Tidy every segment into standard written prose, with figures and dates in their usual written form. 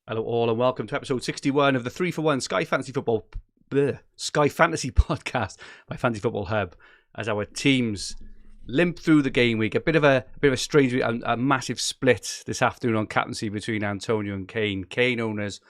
Hello all and welcome to episode 61 of the 3-for-1 Sky Fantasy podcast by Fantasy Football Hub, as our teams limp through the game week. A bit of a strange week, a massive split this afternoon on captaincy between Antonio and Kane. Kane owners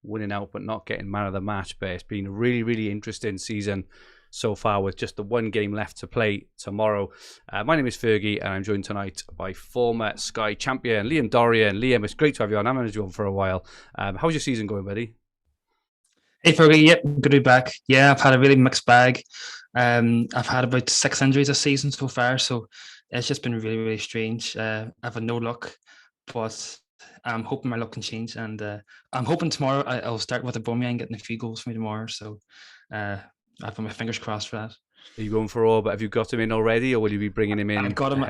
winning out but not getting man of the match, but it's been a really interesting season so far with just the one game left to play tomorrow. My name is Fergi and I'm joined tonight by former Sky Champion Liam Dorrian. Liam, it's great to have you on. I haven't had you on for a while. How's your season going, buddy? Hey Fergie, yep, good to be back. Yeah, I've had a really mixed bag. I've had about 6 injuries this season so far, so it's just been really strange. I've had no luck, but I'm hoping my luck can change, and I'm hoping tomorrow I'll start with Aubameyang getting a few goals for me tomorrow. So I've got my fingers crossed for that. Are you going for all? But have you got him in already, or will you be bringing him in? I've got him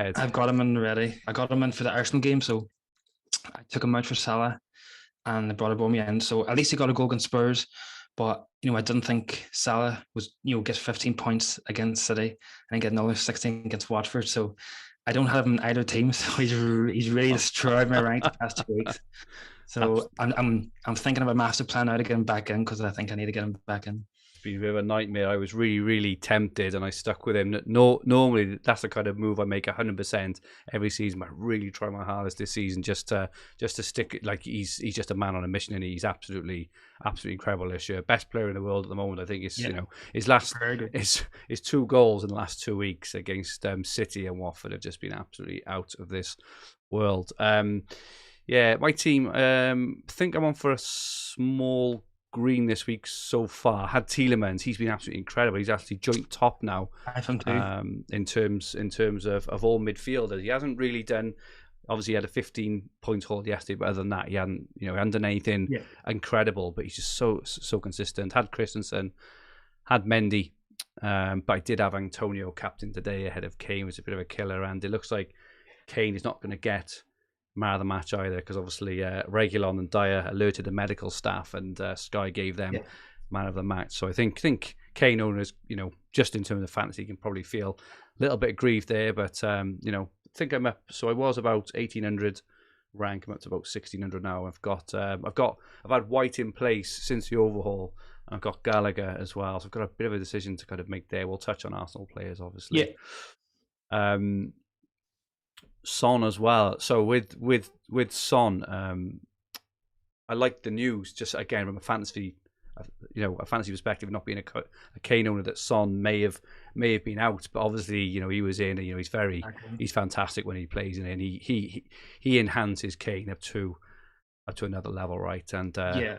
in already. I got him in for the Arsenal game, so I took him out for Salah, and I brought Aubameyang in. So at least he got a goal against Spurs. But, I didn't think Salah was, get 15 points against City and get another 16 against Watford. So I don't have him in either team. So he's really destroyed my rank the past 2 weeks. So I'm thinking of a master plan now to get him back in, because I think I need to get him back in. Been a bit of a nightmare. I was really tempted and I stuck with him. Normally that's the kind of move I make 100% every season, but I really try my hardest this season just to stick. Like he's just a man on a mission, and he's absolutely incredible this year. Best player in the world at the moment. I think is his 2 goals in the last 2 weeks against City and Watford have just been absolutely out of this world. My team, think I'm on for a small green this week so far. Had Tielemans. He's been absolutely incredible. He's actually joint top now in terms of all midfielders. He hasn't really done. Obviously, he had a 15-point haul yesterday, but other than that, he hadn't done anything incredible. But he's just so consistent. Had Christensen, had Mendy, but I did have Antonio captain today ahead of Kane. It was a bit of a killer, and it looks like Kane is not going to get man of the match either, because obviously Reguilon and Dyer alerted the medical staff, and Sky gave them man of the match. So I think Kane owners, just in terms of fantasy, can probably feel a little bit aggrieved there, but I think I'm up. So I was about 1800 rank. I'm up to about 1600 now. I've had White in place since the overhaul. I've got Gallagher as well, so I've got a bit of a decision to kind of make there. We'll touch on Arsenal players, obviously. Son as well. So with Son, I like the news. Just again from a fantasy perspective, not being a Kane owner, that Son may have been out, but obviously he was in. He's fantastic when he plays in, and he enhances Kane up to another level, right? And and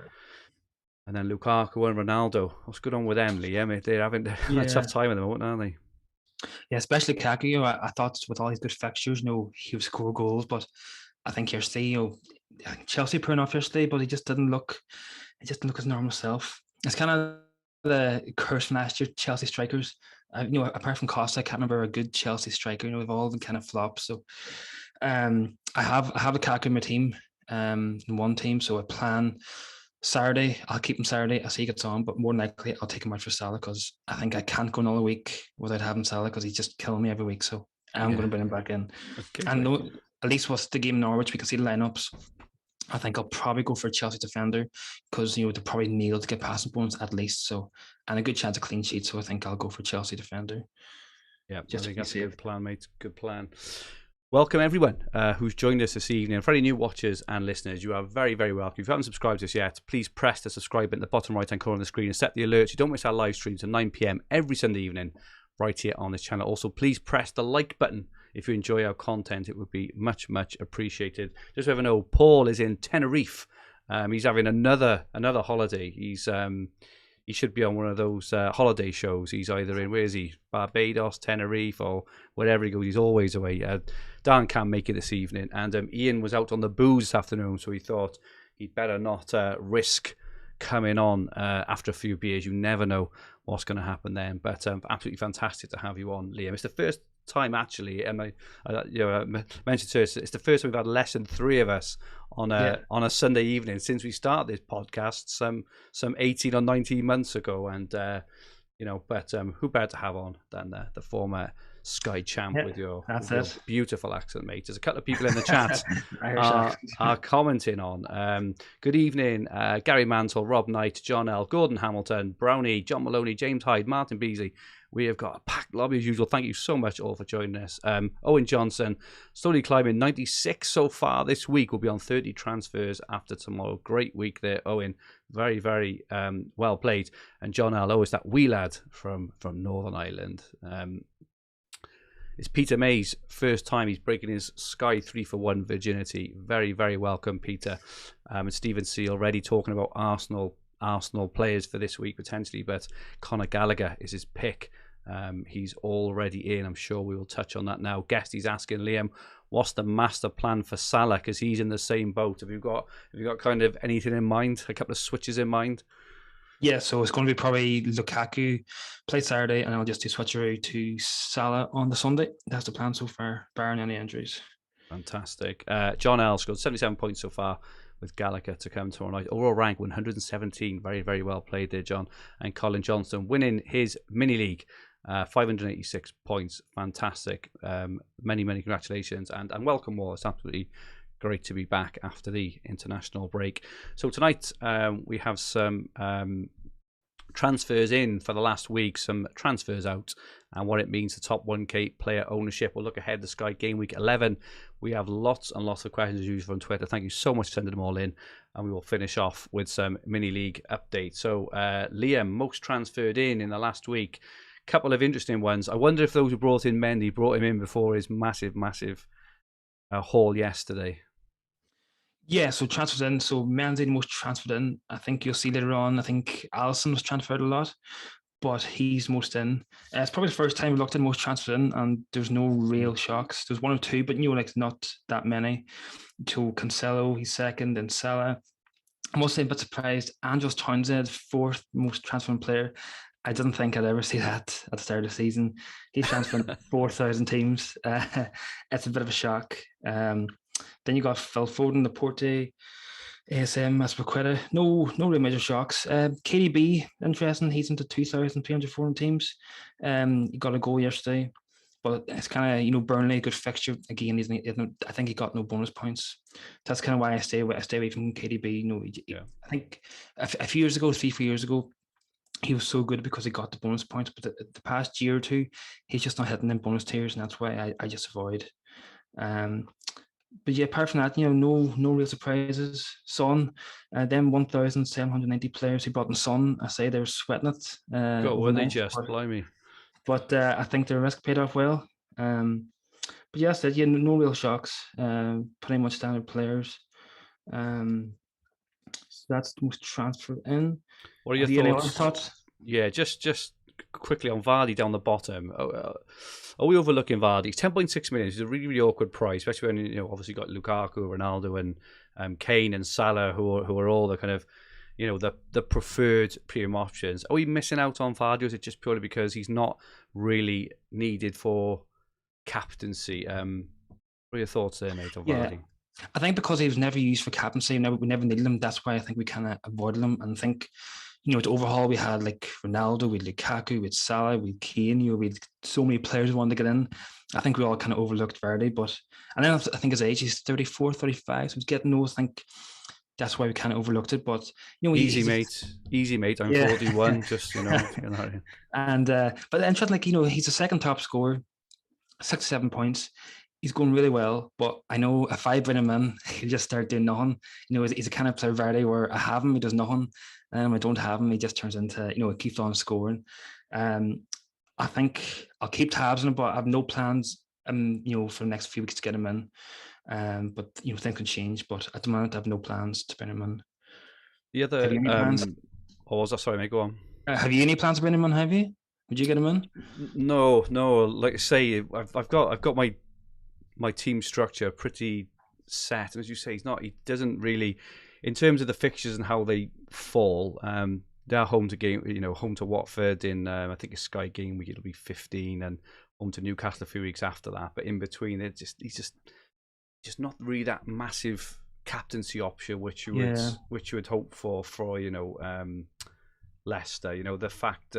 then Lukaku and Ronaldo. What's good on with them, Liam? They're having a tough time at the moment, aren't they? Yeah, especially Lukaku. I thought with all his good fixtures, he would score goals, but I think yesterday, Chelsea put off yesterday, but he just didn't look his normal self. It's kind of the curse from last year, Chelsea strikers. Apart from Costa, I can't remember a good Chelsea striker. They've all been kind of flops. So, I have Lukaku in my team, in one team. So I plan Saturday, I'll keep him Saturday. I'll see he gets on, but more than likely I'll take him out for Salah, because I think I can't go another week without having Salah, because he's just killing me every week. So I'm going to bring him back in. Okay, and at least with the game in Norwich, we can see the lineups. I think I'll probably go for a Chelsea defender, because they probably need to get passing points at least. So, and a good chance of clean sheet. So I think I'll go for Chelsea defender. Yeah, I think that's a good plan, mate. Good plan. Welcome everyone who's joined us this evening. For any new watchers and listeners, you are very welcome. If you haven't subscribed to us yet, please press the subscribe button at the bottom right hand corner of the screen and set the alerts. You don't miss our live streams at 9 p.m. every Sunday evening right here on this channel. Also, please press the like button if you enjoy our content. It would be much appreciated. Just so everyone know, Paul is in Tenerife. He's having another holiday. He should be on one of those holiday shows. He's either in, where is he? Barbados, Tenerife, or wherever he goes. He's always away. Dan can't make it this evening. And Ian was out on the booze this afternoon, so he thought he'd better not risk coming on after a few beers. You never know what's going to happen then. But absolutely fantastic to have you on, Liam. It's the first time, actually, and I mentioned to us, it's the first time we've had less than 3 of us on a Sunday evening since we started this podcast some 18 or 19 months ago. And but who better to have on than the former Sky Champ with your beautiful accent, mate. There's a couple of people in the chat are commenting on. Good evening, Gary Mantle, Rob Knight, John L, Gordon Hamilton, Brownie, John Maloney, James Hyde, Martin Beasley. We have got a packed lobby as usual. Thank you so much all for joining us. Owen Johnson, slowly climbing 96 so far this week. We'll be on 30 transfers after tomorrow. Great week there, Owen. Very, very well played. And John L, always that wee lad from Northern Ireland. It's Peter May's first time he's breaking his Sky 3-for-1 virginity. Very, very welcome, Peter. And Stephen C already talking about Arsenal players for this week potentially, but Conor Gallagher is his pick. He's already in. I'm sure we will touch on that now. Guesty's asking Liam, what's the master plan for Salah? Because he's in the same boat. Have you got kind of anything in mind? A couple of switches in mind? Yeah, so it's going to be probably Lukaku play Saturday, and I'll just do switcheroo to Salah on the Sunday. That's the plan so far, barring any injuries. Fantastic. John L scored 77 points so far with Gallagher to come tomorrow night. Overall rank 117. Very, very well played there, John. And Colin Johnston winning his mini league. 586 points. Fantastic. Many, many congratulations and welcome all. It's absolutely great to be back after the international break. So tonight we have some transfers in for the last week, some transfers out, and what it means to top 1K player ownership. We'll look ahead to Sky Gameweek 11. We have lots and lots of questions as usual on Twitter. Thank you so much for sending them all in. And we will finish off with some mini league updates. So Liam, most transferred in the last week. Couple of interesting ones. I wonder if those who brought in Mendy brought him in before his massive haul yesterday. Yeah, so transfers in. So Mendy most transferred in. I think you'll see later on. I think Alisson was transferred a lot, but he's most in. It's probably the first time we looked at most transferred in, and there's no real shocks. There's one or two, but not that many. So Cancelo, he's second, and Salah. I must say, a bit surprised. Andros Townsend, fourth most transferred player. I didn't think I'd ever see that at the start of the season. He's transferred 4,000 teams. It's a bit of a shock. Then you got Phil Foden, Laporte, ASM, Aspilicueta. No real major shocks. KDB, interesting. He's into 2,304 teams. He got a goal yesterday, but it's kind of Burnley, good fixture again. I think he got no bonus points. That's kind of why I stay away from KDB. I think a few years ago, 3-4 years ago, he was so good because he got the bonus points, but the past year or two, he's just not hitting them bonus tiers, and that's why I just avoid. But yeah, apart from that, no real surprises. Son, then 1,790 players who brought in Son. I say they're sweating it. Were they just? Blimey. But I think their risk paid off well. But yeah, I said, no real shocks. Pretty much standard players. So that's the most transferred in. What are your thoughts? Yeah, just quickly on Vardy down the bottom. Are we overlooking Vardy? 10.6 million is a really, really awkward price, especially when obviously got Lukaku, Ronaldo, and Kane and Salah, who are all the kind of the preferred premium options. Are we missing out on Vardy, or is it just purely because he's not really needed for captaincy? What are your thoughts there, mate, on Vardy? I think because he was never used for captaincy, we never needed him. That's why I think we kind of avoided him. And I think, to overhaul, we had like Ronaldo, we had Lukaku, we had Salah, we had Kane, we had so many players who wanted to get in. I think we all kind of overlooked Vardy. And then I think his age, he's 34, 35, so he's getting those. I think that's why we kind of overlooked it. But, easy, mate. I'm 41, just, And, but interesting, he's the second top scorer, 67 points. He's going really well, but I know if I bring him in, he'll just start doing nothing. He's a kind of player Vardy where I have him, he does nothing, and when I don't have him, he just turns into, he keeps on scoring. I think I'll keep tabs on him, but I have no plans, for the next few weeks to get him in. But things can change. But at the moment, I have no plans to bring him in. The other, have you any plans? Sorry, mate, go on. Have you any plans to bring him in? Have you? Would you get him in? No. Like I say, I've got my team structure pretty set. As you say, he doesn't really, in terms of the fixtures and how they fall, they're home to Watford in, I think it's Sky Gameweek, it'll be 15, and home to Newcastle a few weeks after that. But in between, he's just not really that massive captaincy option, which you would hope for Leicester. The fact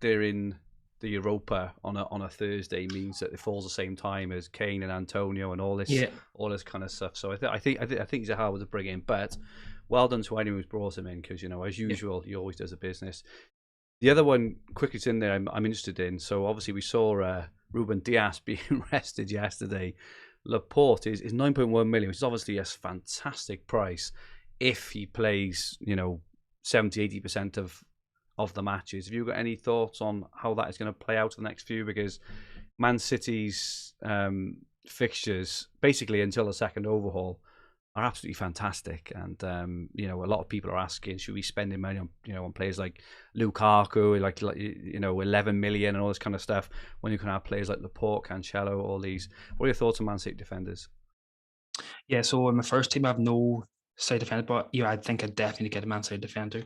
they're in the Europa on a Thursday means that it falls the same time as Kane and Antonio and all this kind of stuff. So I think he's a hard one to bring in, but well done to anyone who's brought him in, because as usual, he always does a business. The other one quickly in there I'm interested in. So obviously we saw Ruben Dias being rested yesterday. Laporte is 9.1 million, which is obviously a fantastic price if he plays 70-80% of the matches. Have you got any thoughts on how that is going to play out in the next few? Because Man City's fixtures, basically until the second overhaul, are absolutely fantastic. And a lot of people are asking, should we spend money on on players like Lukaku, like 11 million and all this kind of stuff, when you can have players like Laporte, Cancelo, all these? What are your thoughts on Man City defenders? Yeah, so in my first team, I have no side defender, but I think I'd definitely get a Man City defender.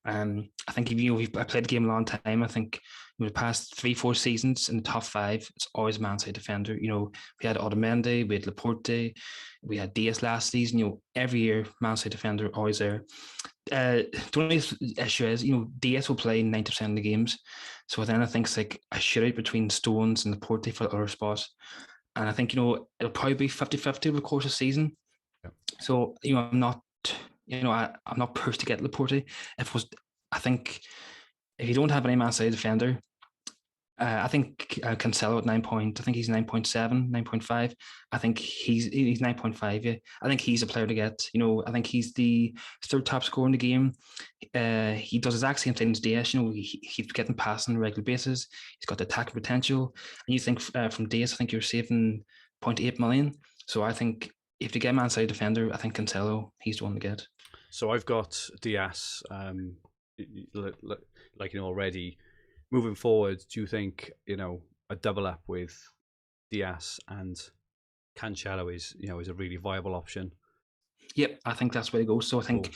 I think if I played the game a long time, I think the past 3-4 seasons in the top 5, it's always Man City defender. We had Otamendi, we had Laporte, we had Diaz last season. Every year Man City defender always there. The only issue is, Diaz will play 90% of the games, so then I think it's like a shootout between Stones and Laporte for the other spot. And I think, it'll probably be 50-50 over the course of the season. Yeah. So, I'm not, I'm not pushed to get Laporte. I think if you don't have any Man City defender, I think Cancelo at 9 point. I think he's 9.7, 9.5. I think he's 9.5. Yeah, I think he's a player to get. I think he's the third top scorer in the game. He does the exact same thing as Diaz. He's getting passes on a regular basis. He's got the attacking potential. And you think from Diaz, I think you're saving 0.8 million. So I think if you get a Man City defender, I think Cancelo, he's the one to get. So I've got Diaz, already. Moving forward, do you think a double up with Diaz and Cancelo is a really viable option? Yep, I think that's where to go. So I think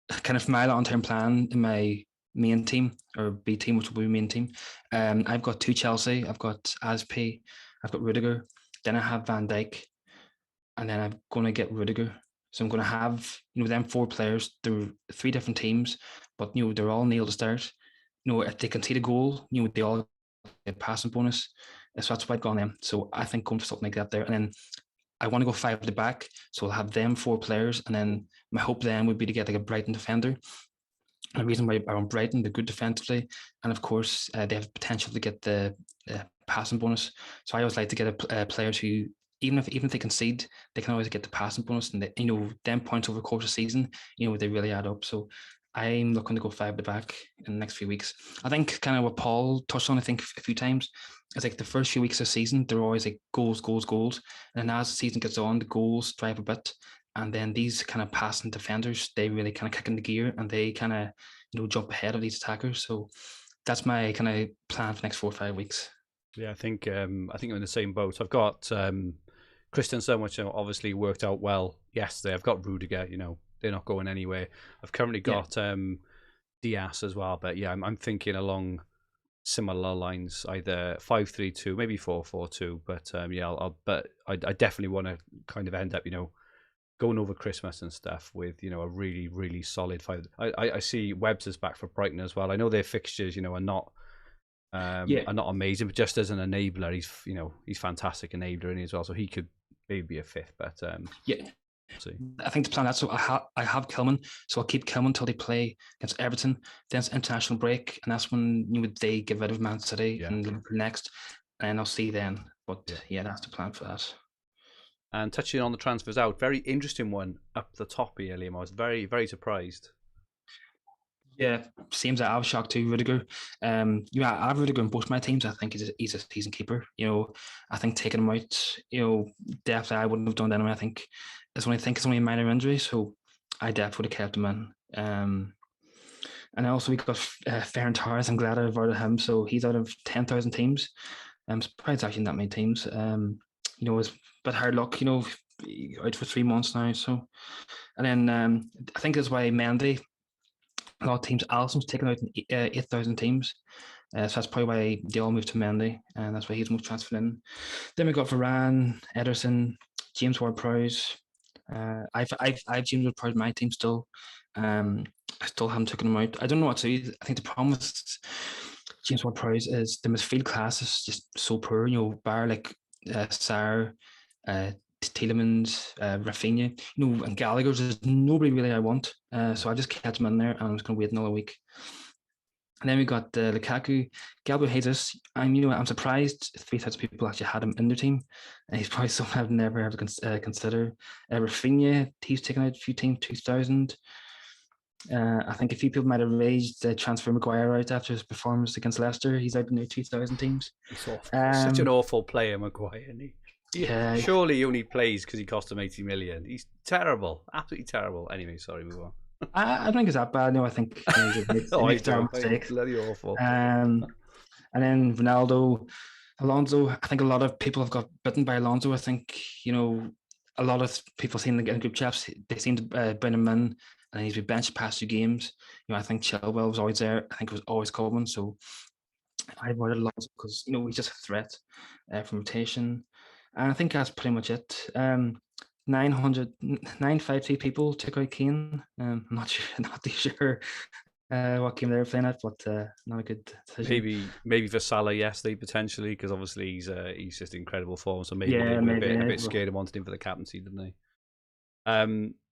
kind of my long-term plan in my main team, or B team, which will be main team. I've got 2 Chelsea. I've got Aspi. I've got Rudiger. Then I have Van Dijk, and then I'm going to get Rudiger. So I'm going to have them 4 players through 3 different teams, but they're all nil to start. If they concede a goal, they all get passing bonus. So that's why I've gone them. So I think going for something like that there. And then I want to go 5 at the back. So I'll have them 4 players. And then my hope then would be to get like a Brighton defender. And the reason why I want Brighton, they're good defensively. And of course, they have potential to get the passing bonus. So I always like to get players who, even if they concede, they can always get the passing bonus. And them points over the course of the season, they really add up. So I'm looking to go 5 at the back in the next few weeks. I think kind of what Paul touched on, I think a few times, is like the first few weeks of the season, they're always like goals. And then as the season gets on, the goals drive a bit. And then these kind of passing defenders, they really kind of kick in the gear and they kind of, jump ahead of these attackers. So that's my kind of plan for the next 4 or 5 weeks. Yeah, I think I'm in the same boat. I've got Christensen, which obviously worked out well yesterday. I've got Rudiger, they're not going anywhere. I've currently got Diaz as well, but I'm thinking along similar lines, either 5-3-2, maybe 4-4-2. But I definitely want to kind of end up, going over Christmas and stuff with a really, really solid 5. I see Webster's back for Brighton as well. I know their fixtures, are not amazing, but just as an enabler, he's fantastic enabler in as well. So he could maybe be a 5th, but see. I think the plan that's so I have Kilman, so I'll keep Kilman until they play against Everton. Then it's international break, and that's when they get rid of Man City and Liverpool next, and I'll see then. But that's the plan for that. And touching on the transfers out, very interesting one up the top here, Liam. I was very, very surprised. Yeah, seems that I was shocked too, Rudiger. I have Rudiger in both my teams. I think he's a season keeper. I think taking him out, definitely I wouldn't have done that anyway. I think it's only a minor injury, so I definitely would have kept him in. And also we got Ferran Torres. I'm glad I avoided him. So he's out of 10,000 teams. I'm surprised it's actually not many teams. It's a bit hard luck. Out for 3 months now. So, and then I think that's why Mendy. A lot of teams. Alisson's taken out 8,000 teams, so that's probably why they all moved to Mendy, and that's why he's most transferred in. Then we got Varane, Ederson, James Ward-Prowse. I've James Ward-Prowse in my team still. I still haven't taken him out. I don't know what to do. I think the problem is James Ward-Prowse is the midfield class is just so poor. You know, bar like Sarr, Tielemans, Rafinha, you know, and Gallagher's. There's nobody really I want. So I just kept him in there, and I'm just going to wait another week. And then we got Lukaku, Gabriel Jesus. I'm surprised 3,000 people actually had him in their team, and he's probably someone I've never ever consider. Rafinha, he's taken out a few teams, 2,000. I think a few people might have raised transfer Maguire out after his performance against Leicester. He's out in the 2,000 teams. He's awful. Such an awful player, Maguire, isn't he? Yeah. Surely he only plays because he cost him 80 million. He's terrible, absolutely terrible. Anyway, sorry, move on. I don't think it's that bad. No, I think he makes mistakes. Bloody awful. And then Ronaldo, Alonso. I think a lot of people have got bitten by Alonso. I think, you know, a lot of people seen in group chats, they seem to bring him in, and he's been benched past 2 games. You know, I think Chilwell was always there. I think it was always Coleman. So I avoided Alonso because, you know, he's just a threat from rotation. And I think that's pretty much it. 953 people took out Kane. I'm not too sure what game they were playing at, but not a good decision. Maybe for Salah yesterday potentially, because obviously he's just incredible form. So maybe they were a bit scared and wanted him for the captaincy, didn't they?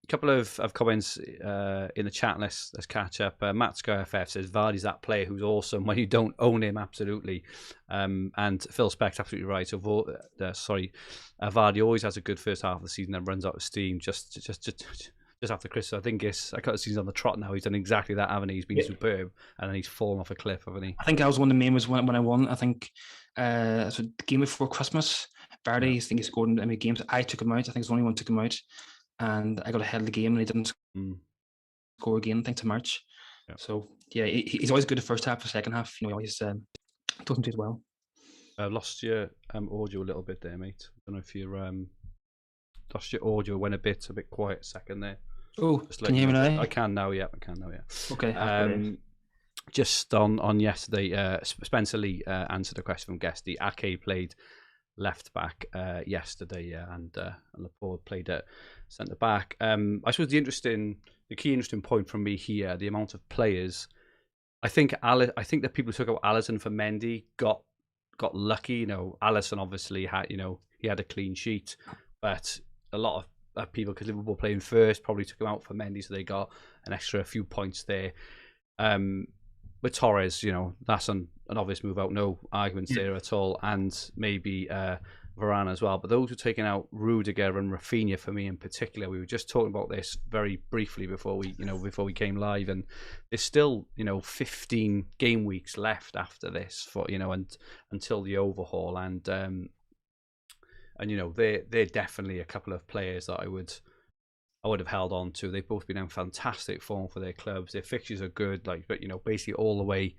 A couple of comments in the chat. Let's catch up. Matt Sky FF says Vardy's that player who's awesome when you don't own him, absolutely. And Phil Speck's absolutely right. So Vardy always has a good first half of the season and runs out of steam just after Christmas. I think I got the season on the trot now. He's done exactly that, haven't he? He's been superb, and then he's fallen off a cliff, haven't he? I think that was one of the main was when I won. I think so the game before Christmas, Vardy, I think he scored in many games. I took him out. I think it's the only one took him out. And I got ahead of the game, and he didn't score again, I think, to March. Yeah. So, yeah, he's always good the first half, the second half. You know, he always doesn't do as well. Lost your audio a little bit there, mate. I don't know if you lost your audio, went a bit quiet a second there. Oh, can you hear me now? I can now, yeah. Okay. Just on yesterday, Spencer Lee answered a question from Guesty. Ake played left back yesterday, and Laporte played at centre back. I suppose the key interesting point from me here, the amount of players. I think that people who took out Alisson for Mendy got lucky. You know, Alisson obviously had, you know, he had a clean sheet, but a lot of people, because Liverpool playing first, probably took him out for Mendy, so they got an extra few points there. With Torres, you know, that's an obvious move out, no arguments there at all, and maybe Varane as well. But those who are taking out Rudiger and Rafinha, for me in particular, we were just talking about this very briefly before we came live, and there's still, you know, 15 game weeks left after this for, you know, and until the overhaul, and you know, they're definitely a couple of players that I would have held on to. They've both been in fantastic form for their clubs. Their fixtures are good, but you know, basically all the way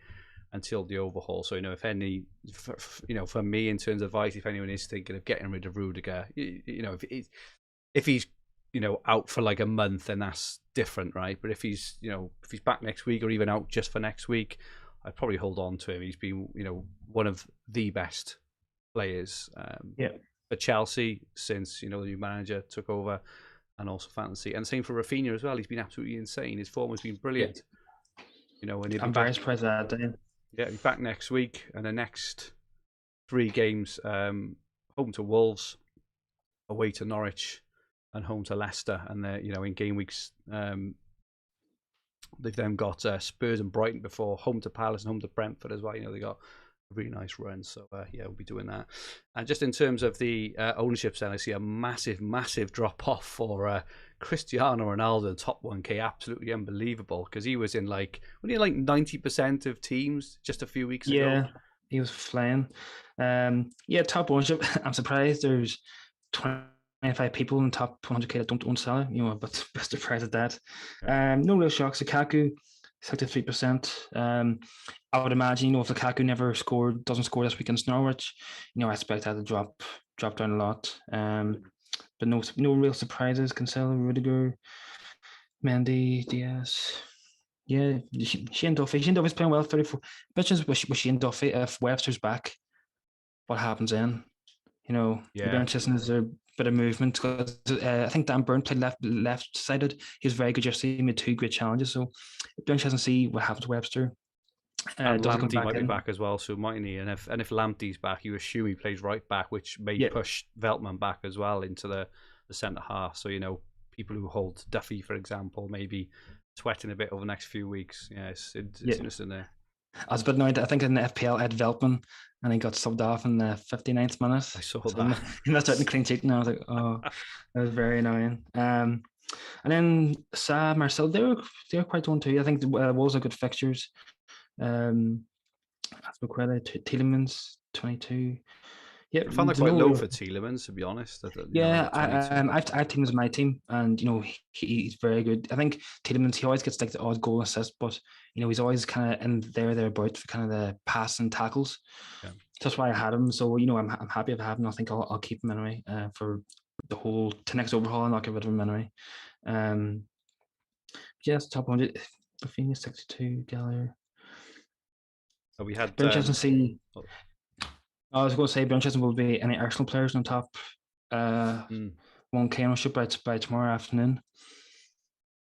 until the overhaul. So, you know, for me, in terms of advice, if anyone is thinking of getting rid of Rudiger, you know, if he's, you know, out for like a month, then that's different, right? But if he's back next week, or even out just for next week, I'd probably hold on to him. He's been, you know, one of the best players for Chelsea since, you know, the new manager took over. And also fantasy, and same for Rafinha as well. He's been absolutely insane. His form has been brilliant. You know, and I'm very surprised at that. Yeah, he's back next week, and the next 3 games: home to Wolves, away to Norwich, and home to Leicester. And they're, you know, in game weeks, they've then got Spurs and Brighton before, home to Palace and home to Brentford as well. You know, they got a really nice run. So yeah, we'll be doing that. And just in terms of the ownerships, then I see a massive drop off for Cristiano Ronaldo, top 1K, absolutely unbelievable, because he was in like 90% of teams just a few weeks ago. Yeah, he was flying. Top ownership. I'm surprised there's 25 people in the top 100K that don't own Salah. You know, but best surprised at that. No real shocks. Lukaku, 63%. I would imagine, you know, if Lukaku doesn't score this week against Norwich, you know, I expect that to drop down a lot. But no real surprises. Cancelo, Rudiger, Mendy, Diaz. Yeah, Shane Duffy. Shane Duffy's playing well, 34. Bitches with Shane Duffy. If Webster's back, what happens then? You know, very interesting. Is there a bit of movement? I think Dan Burn played left-sided. He was very good yesterday. He made 2 great challenges. So, very interesting to see what happens to Webster. And Doesn't come Lamptey back might be in. back as well, so mightn't he? And if Lamptey's back, you assume he plays right back, which may Yeah, push Veltman back as well into the centre half. So people who hold Duffy, for example, maybe sweating a bit over the next few weeks. Yeah, it's yeah. interesting there. I was a bit annoyed. I think in the FPL, I had Veltman, and he got subbed off in the 59th minute. I saw So that. he missed out in the clean sheet, and I was like, oh, that was very annoying. And then Sa, Marcel, they were quite on too. I think there was a good fixtures. Asperquella, Tielemans, 22. Yeah, I found that there's quite no low real. for Tielemans, to be honest. Yeah, At 22. I've Tielemans in my team, and he's very good. I think Tielemans, he always gets like the odd goal assist, but he's always kind of in thereabouts for kind of the pass and tackles. Yeah. That's why I had him. So I'm happy to have him. I think I'll keep him anyway for the whole to next overhaul. I'll not get rid of him anyway. Yes, top 100. Rafinha 62, Gallagher. We had. Very interesting to see. I was going to say, very interesting will be any Arsenal players on top. 1K ownership by tomorrow afternoon.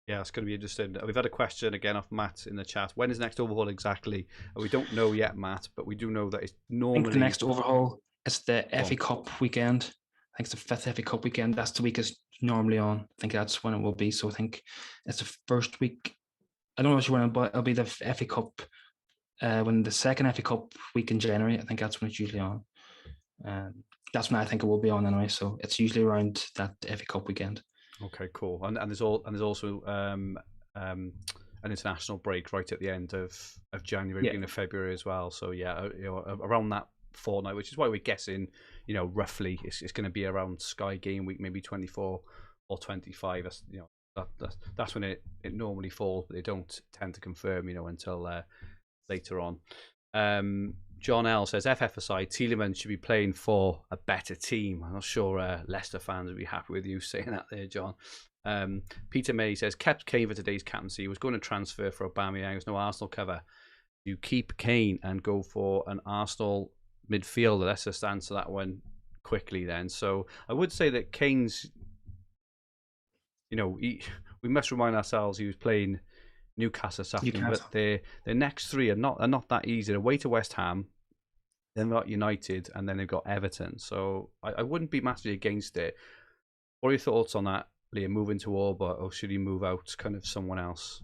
Yeah, it's going to be interesting. We've had a question again off Matt in the chat. When is next overhaul exactly? We don't know yet, Matt, but we do know that it's normally. I think the next overhaul is the FA Cup weekend. I think it's the 5th FA Cup weekend. That's the week it's normally on. I think that's when it will be. So I think it's the first week. I don't know which one, but it'll be the FA Cup. When the second FA Cup week in January, I think that's when it's usually on. That's when I think it will be on anyway. So it's usually around that FA Cup weekend. Okay, cool. And there's also an international break right at the end of January, beginning of February as well. So yeah, around that fortnight, which is why we're guessing, roughly it's going to be around Sky Game Week, maybe 24 or 25. That's when it normally falls, but they don't tend to confirm, until later on. John L says, FF aside, Tielemans should be playing for a better team. I'm not sure Leicester fans would be happy with you saying that there, John. Peter May says, kept Kane for today's captaincy. He was going to transfer for Aubameyang. There's no Arsenal cover. You keep Kane and go for an Arsenal midfielder. Let's just answer that one quickly then. So I would say that Kane's, we must remind ourselves he was playing Newcastle Saturday, but their next three are not that easy. Away to West Ham, then they've got United, and then they've got Everton. So I wouldn't be massively against it. What are your thoughts on that, Liam? Moving to Orba, or should he move out kind of someone else?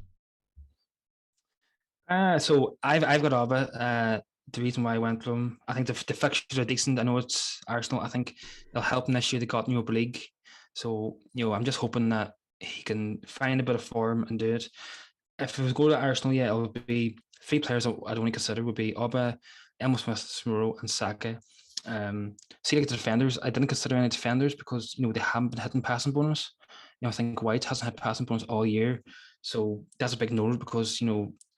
So I've got Orba. The reason why I went for him, I think the fixtures are decent. I know it's Arsenal. I think it'll help him this year. They got Europa League, so I'm just hoping that he can find a bit of form and do it. If it was go to Arsenal, yeah, it would be 3 players I'd only consider would be Oba, Emil Smith-Rowe, and Saka. See, like the defenders, I didn't consider any defenders because they haven't been hitting passing bonus. I think White hasn't had passing bonus all year, so that's a big no because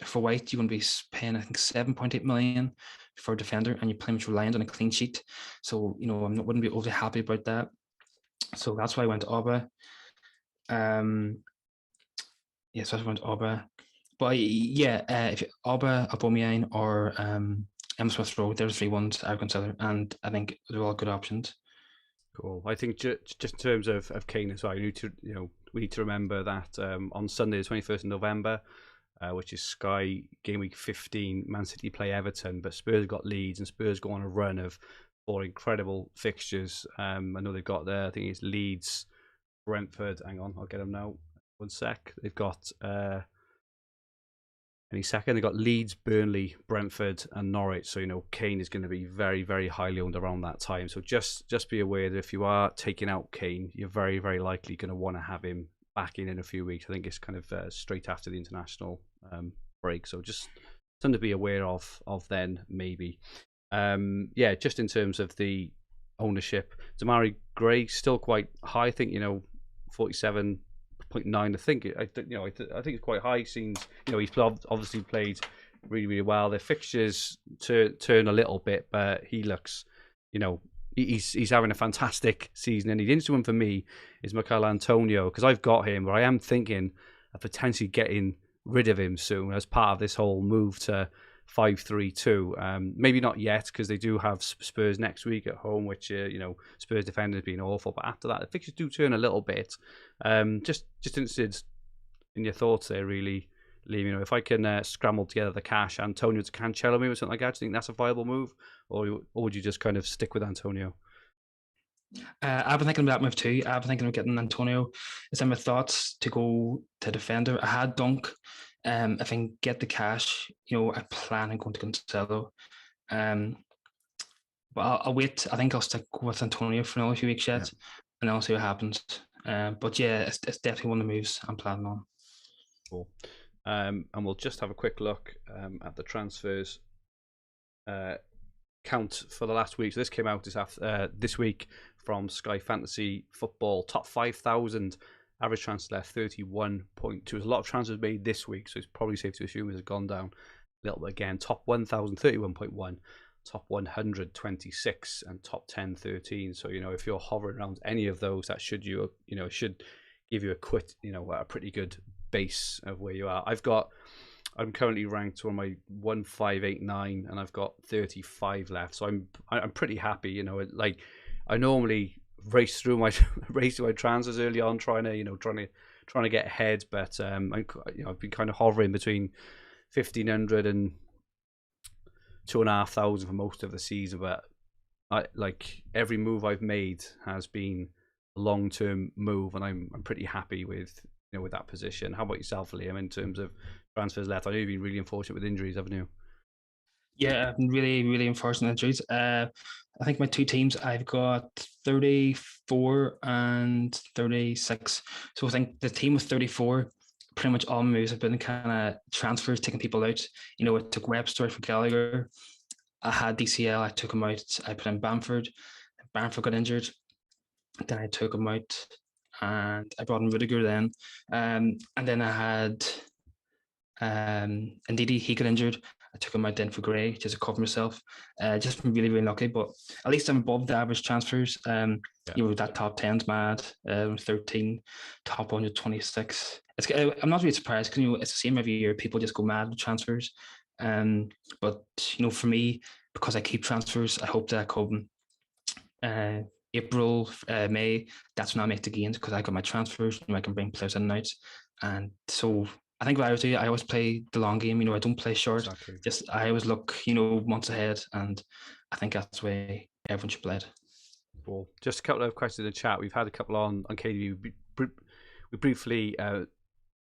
for White you're going to be paying I think 7.8 million for a defender, and you're pretty much reliant on a clean sheet. So wouldn't be overly happy about that. So that's why I went to Oba. Yes, I went Oba. But yeah, if Oba, Aubameyang, or Emil Smith-Rowe, there's 3 ones I would consider, and I think they're all good options. Cool. I think just in terms of Kane as well, we need to remember that on Sunday, the 21st of November, which is Sky Game Week 15, Man City play Everton, but Spurs got Leeds, and Spurs go on a run of 4 incredible fixtures. I know they've got there. I think it's Leeds, Brentford. Hang on, I'll get them now. One sec. They've got any second. They've got Leeds, Burnley, Brentford, and Norwich. So Kane is going to be very, very highly owned around that time. So just be aware that if you are taking out Kane, you're very, very likely going to want to have him back in a few weeks. I think it's kind of straight after the international break. So just something to be aware of then maybe. Just in terms of the ownership, Damari Gray still quite high. I think 47.9. I think it's quite high. Seems he's obviously played really, really well. Their fixtures turn a little bit, but he looks he's having a fantastic season. And the interesting one for me is Michail Antonio, because I've got him, but I am thinking of potentially getting rid of him soon as part of this whole move to 5-3-2. Maybe not yet, because they do have Spurs next week at home, which Spurs defenders being awful. But after that, the fixtures do turn a little bit. Just interested in your thoughts there, really, Liam, you know, if I can scramble together the cash, Antonio to Cancelo maybe or something like that, do you think that's a viable move, or would you just kind of stick with Antonio? I've been thinking about that move too. I've been thinking of getting Antonio. It's in my thoughts to go to defender. I had Dunk. If I can get the cash, you know, I plan on going to Cancelo. But I'll wait. I think I'll stick with Antonio for another few weeks yet, and I'll see what happens. But yeah, it's definitely one of the moves I'm planning on. Cool. And we'll just have a quick look at the transfers count for the last week. So this came out this week from Sky Fantasy Football. Top 5,000 average transfer left 31.2. There's a lot of transfers made this week, so it's probably safe to assume it's gone down a little bit again. Top 1,000 31.1, top 100 26, and top 10 13. So you know, if you're hovering around any of those, that should should give you a pretty good base of where you are. I'm currently ranked on my 1589, and I've got 35 left. So I'm pretty happy. You know, like I normally race through my transfers early on, trying to get ahead. But I've been kind of hovering between 1,500 and 2,500 for most of the season. But every move I've made has been a long-term move, and I'm pretty happy with that position. How about yourself, Liam, in terms of transfers left? I know you've been really unfortunate with injuries, haven't you? Yeah, I've been really, really unfortunate injuries. I think my two teams, I've got 34 and 36. So I think the team with 34, pretty much all moves have been kind of transfers, taking people out. You know, it took Webster for Gallagher. I had DCL, I took him out. I put in Bamford. Bamford got injured. Then I took him out, and I brought in Rudiger then. And then I had Ndidi, he got injured. I took him out then for Gray just to cover myself. Just been really, really lucky, but at least I'm above the average transfers. You know, that top 10's mad. 13, top 126. I'm not really surprised because it's the same every year. People just go mad with transfers. But for me, because I keep transfers, I hope that come April, May, that's when I make the gains because I got my transfers. I can bring players in and out, and so I think what I would do, I always play the long game. I don't play short. Exactly. Just I always look, months ahead, and I think that's the way everyone should play it. Cool. Just a couple of questions in the chat. We've had a couple on KDB. We briefly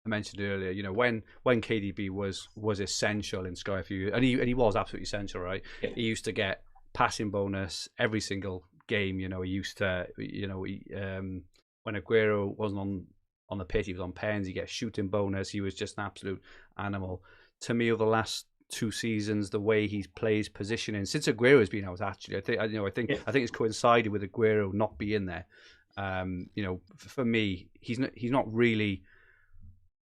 mentioned earlier. When KDB was essential in Sky for you, and he was absolutely essential, right? Yeah. He used to get passing bonus every single game. He used to, when Aguero wasn't on the pitch, he was on pens. He gets shooting bonus. He was just an absolute animal. To me, over the last 2 seasons, the way he plays positioning since Aguero has been out, actually, I think it's coincided with Aguero not being there. For me, he's not really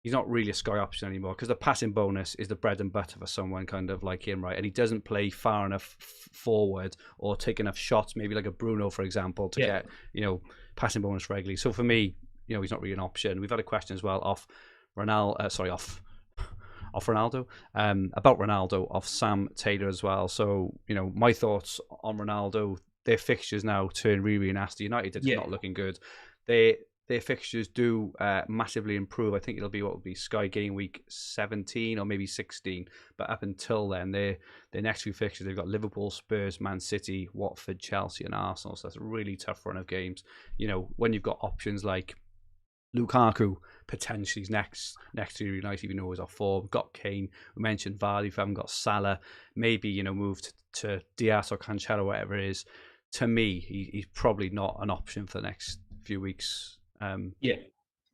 a Sky option anymore because the passing bonus is the bread and butter for someone kind of like him, right? And he doesn't play far enough forward or take enough shots, maybe like a Bruno, for example, to get passing bonus regularly. So for me, he's not really an option. We've had a question as well off Ronaldo, about Ronaldo, off Sam Taylor as well. So my thoughts on Ronaldo: their fixtures now turn really, really nasty. United is not looking good. Their fixtures do massively improve. I think it'll be what will be Sky Gameweek 17 or maybe 16. But up until then, their next few fixtures, they've got Liverpool, Spurs, Man City, Watford, Chelsea, and Arsenal. So that's a really tough run of games. When you've got options like Lukaku potentially next to United, even though he's off form. Got Kane. We mentioned Vardy. If I haven't got Salah, maybe move to Diaz or Cancelo, whatever it is. To me, he's probably not an option for the next few weeks.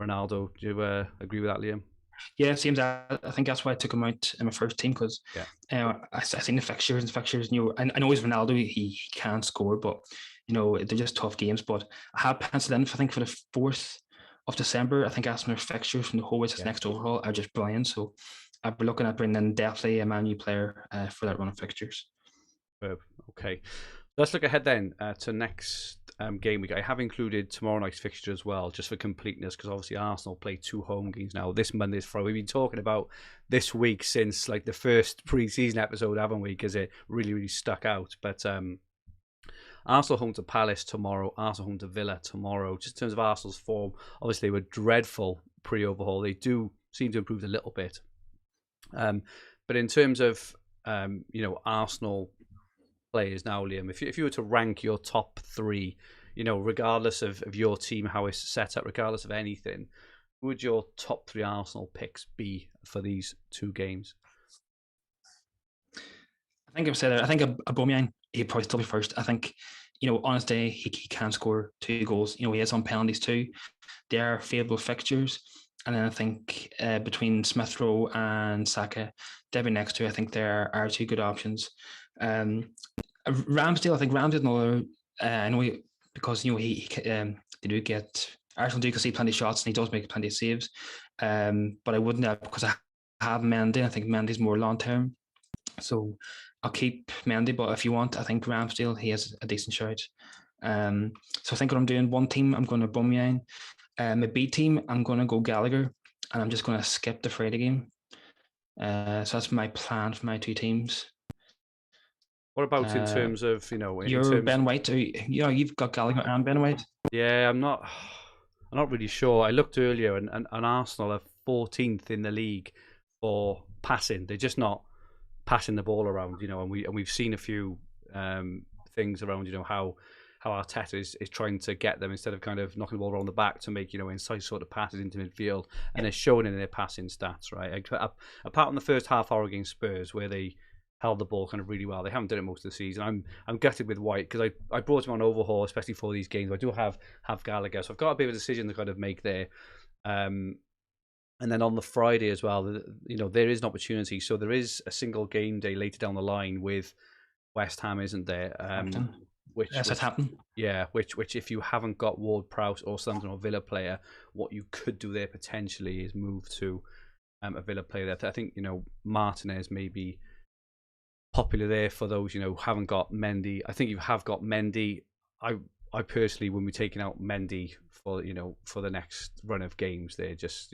Ronaldo, do you agree with that, Liam? Yeah, it seems. I think that's why I took him out in my first team because I seen the fixtures. I know he's Ronaldo. He can score, but they're just tough games. But I had penciled in, I think, for the 4th of December. I think Arsenal fixtures from the whole way to the next overhaul are just brilliant. So I'll be looking at bringing in definitely a Man U player for that run of fixtures. Okay. Let's look ahead then to next game week. I have included tomorrow night's fixture as well, just for completeness, because obviously Arsenal play 2 home games now. This Monday's Friday. We've been talking about this week since like the first pre-season episode, haven't we? Because it really, really stuck out. But Arsenal home to Palace tomorrow. Arsenal home to Villa tomorrow. Just in terms of Arsenal's form, obviously they were dreadful pre-overhaul. They do seem to improve a little bit But in terms of Arsenal players now, Liam, if you were to rank your top three, regardless of your team, how it's set up, regardless of anything, who would your top three Arsenal picks be for these two games? I think I've said it. I think Aubameyang, he'd probably still be first. I think, on his day, he can score 2 goals. He is on penalties too. They are favourable fixtures. And then I think between Smith Rowe and Saka, they'll be next to. I think there are 2 good options. Ramsdale, I think Ramsdale's another. I know because they do get Arsenal do concede plenty of shots and he does make plenty of saves. But I wouldn't because I have Mendy. I think Mendy's more long term, so I'll keep Mendy. But if you want, I think Ramsdale, he has a decent shout. So I think what I'm doing, one team I'm going to Aubameyang. My B team, I'm going to go Gallagher, and I'm just going to skip the Friday game. So that's my plan for my 2 teams. What about in terms of you're Ben White? You've got Gallagher and Ben White. Yeah, I'm not really sure. I looked earlier, and Arsenal are 14th in the league for passing. They're just not passing the ball around, and we've seen a few things around, how Arteta is trying to get them, instead of kind of knocking the ball around the back, to make incisive sort of passes into midfield, and they're showing in their passing stats, right? Apart from the first half hour against Spurs, where they held the ball kind of really well. They haven't done it most of the season. I'm gutted with White, because I brought him on overhaul, especially for these games. I do have Gallagher, so I've got a bit of a decision to kind of make there. And then on the Friday as well, there is an opportunity. So there is a single game day later down the line with West Ham, isn't there? Which happened. Yeah, which if you haven't got Ward-Prowse or Southampton or Villa player, what you could do there potentially is move to a Villa player there. I think Martinez may be popular there for those who haven't got Mendy. I think you have got Mendy. I personally wouldn't be taking out Mendy for the next run of games. They're just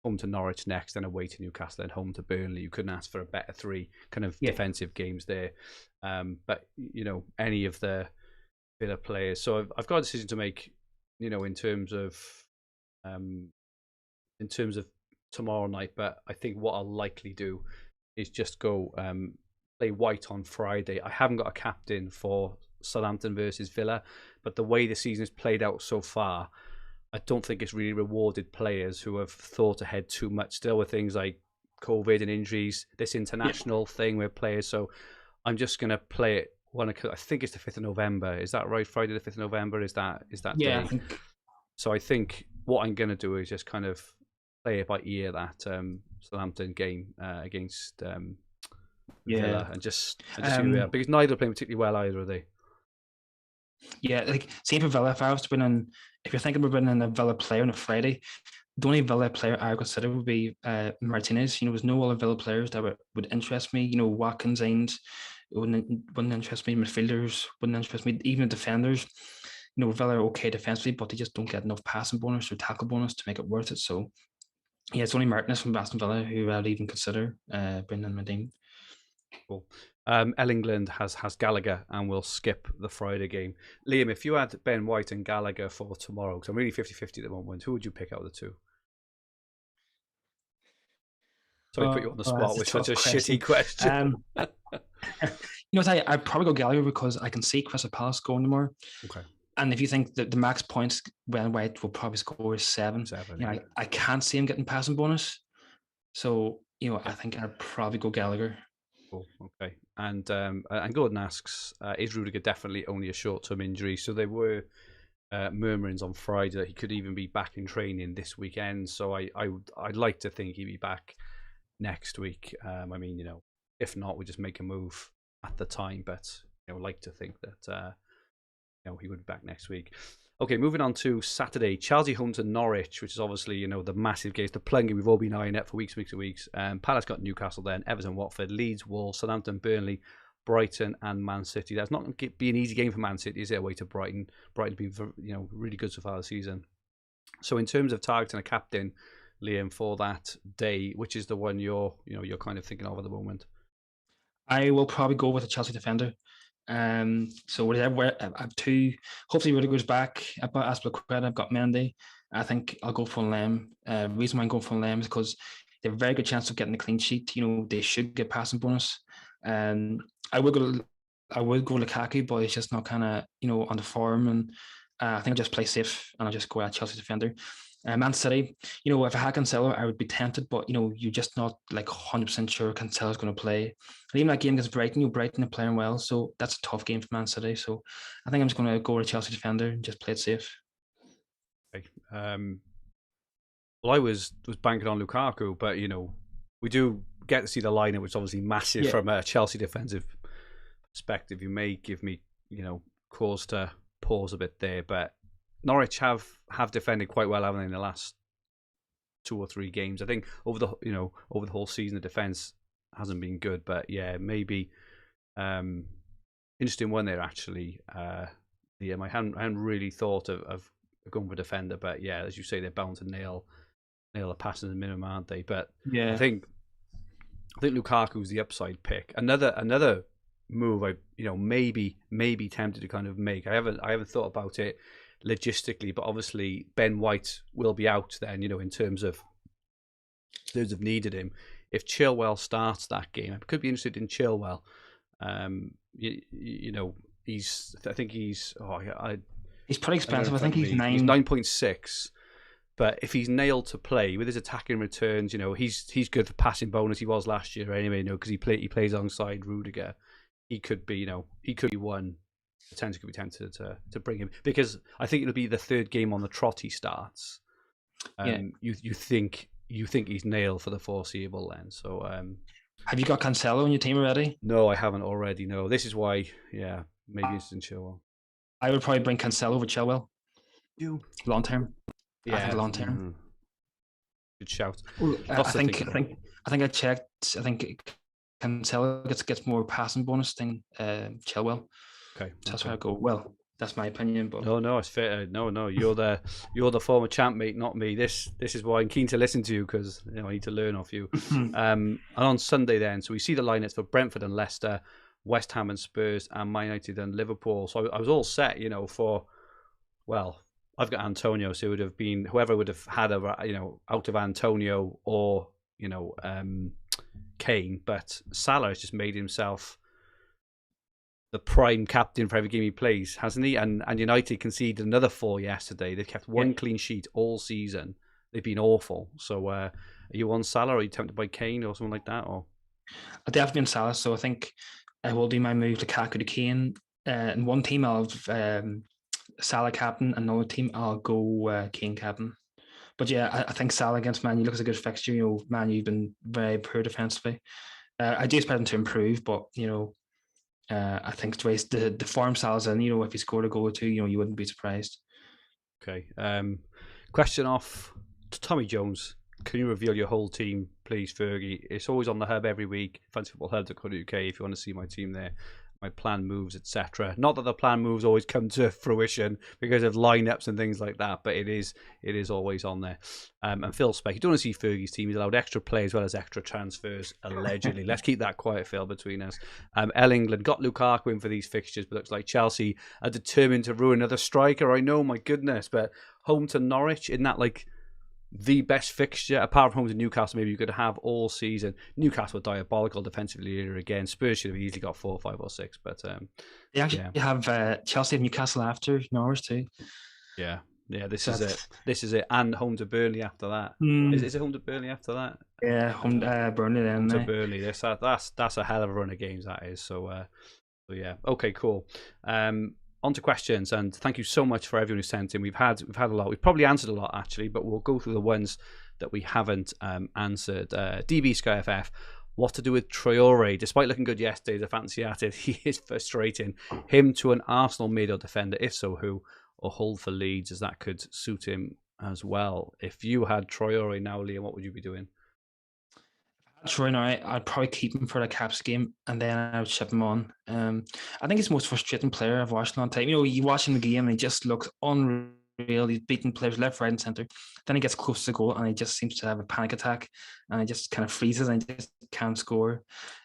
home to Norwich next, and away to Newcastle, and home to Burnley. You couldn't ask for a better 3 kind of defensive games there. But any of the Villa players. So I've got a decision to make. In terms of tomorrow night. But I think what I'll likely do is just go play White on Friday. I haven't got a captain for Southampton versus Villa, but the way the season has played out so far, I don't think it's really rewarded players who have thought ahead too much still with things like COVID and injuries, this international thing with players. So I'm just going to play it I think it's the 5th of November. Is that right? Friday the 5th of November? Is that day? So I think what I'm going to do is just kind of play it by ear, that Southampton game against Villa, and just because neither are playing particularly well either, are they? Yeah, like same for Villa. If you're thinking about winning a Villa player on a Friday, the only Villa player I would consider would be Martinez. There's no other Villa players that would interest me. Watkins, Ains wouldn't interest me. Midfielders wouldn't interest me. Even the defenders. Villa are okay defensively, but they just don't get enough passing bonus or tackle bonus to make it worth it. So yeah, it's only Martinez from Aston Villa who I'd even consider bringing in my team. Cool. England has Gallagher, and we'll skip the Friday game. Liam, if you had Ben White and Gallagher for tomorrow, because I'm really 50-50 at the moment, who would you pick out of the two? Sorry to put you on the spot with such a shitty question. I'd probably go Gallagher because I can see Crystal Palace going tomorrow. Okay. And if you think that the max points Ben White will probably score is 7, I can't see him getting passing bonus. So, I think I'd probably go Gallagher. Cool. Okay. And Gordon asks, is Rudiger definitely only a short-term injury? So there were murmurings on Friday that he could even be back in training this weekend. So I'd like to think he'd be back next week. If not, we just make a move at the time. But I'd like to think that he would be back next week. Okay, moving on to Saturday. Chelsea home to Norwich, which is obviously, the massive game, the plunging we've all been eyeing it for weeks. Palace got Newcastle then, Everton, Watford, Leeds, Wolves, Southampton, Burnley, Brighton and Man City. That's not going to be an easy game for Man City, is it, away to Brighton? Brighton's been really good so far this season. So in terms of targeting a captain, Liam, for that day, which is the one you're kind of thinking of at the moment? I will probably go with a Chelsea defender. So I have 2. Hopefully Rudiger's back. I've got Aspilicueta, I've got Mendy. I think I'll go for Lamb. The reason why I'm going for Lamb is because they have a very good chance of getting a clean sheet. They should get passing bonus. I would go Lukaku, but it's just not kind of on the form, and I think I'll just play safe and I'll just go at Chelsea defender. Man City, if I had Cancelo, I would be tempted, but you're just not like 100% sure Cancelo's going to play. And even that game against Brighton, Brighton are playing well, so that's a tough game for Man City. So I think I'm just going to go with a Chelsea defender and just play it safe. Okay. Well, I was banking on Lukaku, but we do get to see the lineup, which is obviously massive from a Chelsea defensive perspective. You may give me cause to pause a bit there, but Norwich have defended quite well, haven't they, in the last 2 or 3 games? I think over the whole season the defense hasn't been good, but yeah, maybe interesting one there actually. I hadn't really thought of going for a defender, but yeah, as you say, they're bound to nail a passing minimum, aren't they? But yeah, I think Lukaku's the upside pick. Another move I maybe tempted to kind of make. I haven't thought about it logistically, but obviously Ben White will be out then, in terms of those have needed him. If Chilwell starts that game, I could be interested in Chilwell. He's pretty expensive. I think he's 9.6. But if he's nailed to play with his attacking returns, he's good for passing bonus. He was last year anyway, because he plays alongside Rudiger. He could be one. Potentially could be tempted to bring him, because I think it'll be the 3rd game on the trot he starts. You think he's nailed for the foreseeable then. So have you got Cancelo on your team already? No, I haven't already. No, this is why. Yeah, maybe it's in Chilwell. I would probably bring Cancelo over Chilwell. Long term. Yeah, I think long term. Mm-hmm. Good shout. Well, I think I checked. I think Cancelo gets more passing bonus than Chilwell. Okay, so that's where I go. Well, that's my opinion, but no, it's fair. No, you're the former champ, mate, not me. This is why I'm keen to listen to you, because I need to learn off you. And on Sunday then, so we see the lineups for Brentford and Leicester, West Ham and Spurs, and Man United and Liverpool. So I was all set, for I've got Antonio, so it would have been whoever would have had out of Antonio or Kane, but Salah has just made himself the prime captain for every game he plays, hasn't he? And United conceded another 4 yesterday. They've kept one clean sheet all season. They've been awful. So are you on Salah, or are you tempted by Kane or something like that? Or I'll definitely be on Salah, so I think I will do my move Lukaku to Kane. In one team I'll have Salah captain, another team I'll go Kane captain. But yeah, I think Salah against Man U looks a good fixture. Man U've been very poor defensively. I do expect him to improve, but I think the form Salah's in, if he scored a goal or 2, you wouldn't be surprised. Okay. Question off to Tommy Jones. Can you reveal your whole team, please, Fergie? It's always on the hub every week, fantasyfootballhub.co.uk, if you want to see my team there, my planned moves, etc. Not that the planned moves always come to fruition because of lineups and things like that, but it is always on there. And Phil Speck, you don't want to see Fergie's team. He's allowed extra play as well as extra transfers, allegedly. Let's keep that quiet, Phil, between us. El England got Lukaku in for these fixtures, but looks like Chelsea are determined to ruin another striker. I know, my goodness, but home to Norwich, isn't that like the best fixture, apart from home to Newcastle, maybe you could have all season? Newcastle were diabolical defensively here again. Spurs should have easily got 4, 5 or 6, but they actually have Chelsea and Newcastle after Norwich too. Yeah, this is it, and home to Burnley after that. Is it home to Burnley after that? Yeah, home Burnley then. Home to Burnley. That's a hell of a run of games, that is. So yeah, okay, cool. On to questions, and thank you so much for everyone who sent in. We've had a lot. We've probably answered a lot actually, but we'll go through the ones that we haven't answered. DB Sky FF, what to do with Traore? Despite looking good yesterday, the fancy at it, he is frustrating. Him to an Arsenal mid or defender, if so, who? Or hold for Leeds, as that could suit him as well. If you had Traore now, Liam, what would you be doing? Troy now, I'd probably keep him for the Caps game, and then I would ship him on. I think he's the most frustrating player I've watched in a long time. You watch him in the game, and he just looks unreal. He's beating players left, right, and centre. Then he gets close to the goal, and he just seems to have a panic attack, and he just kind of freezes, and he just can't score.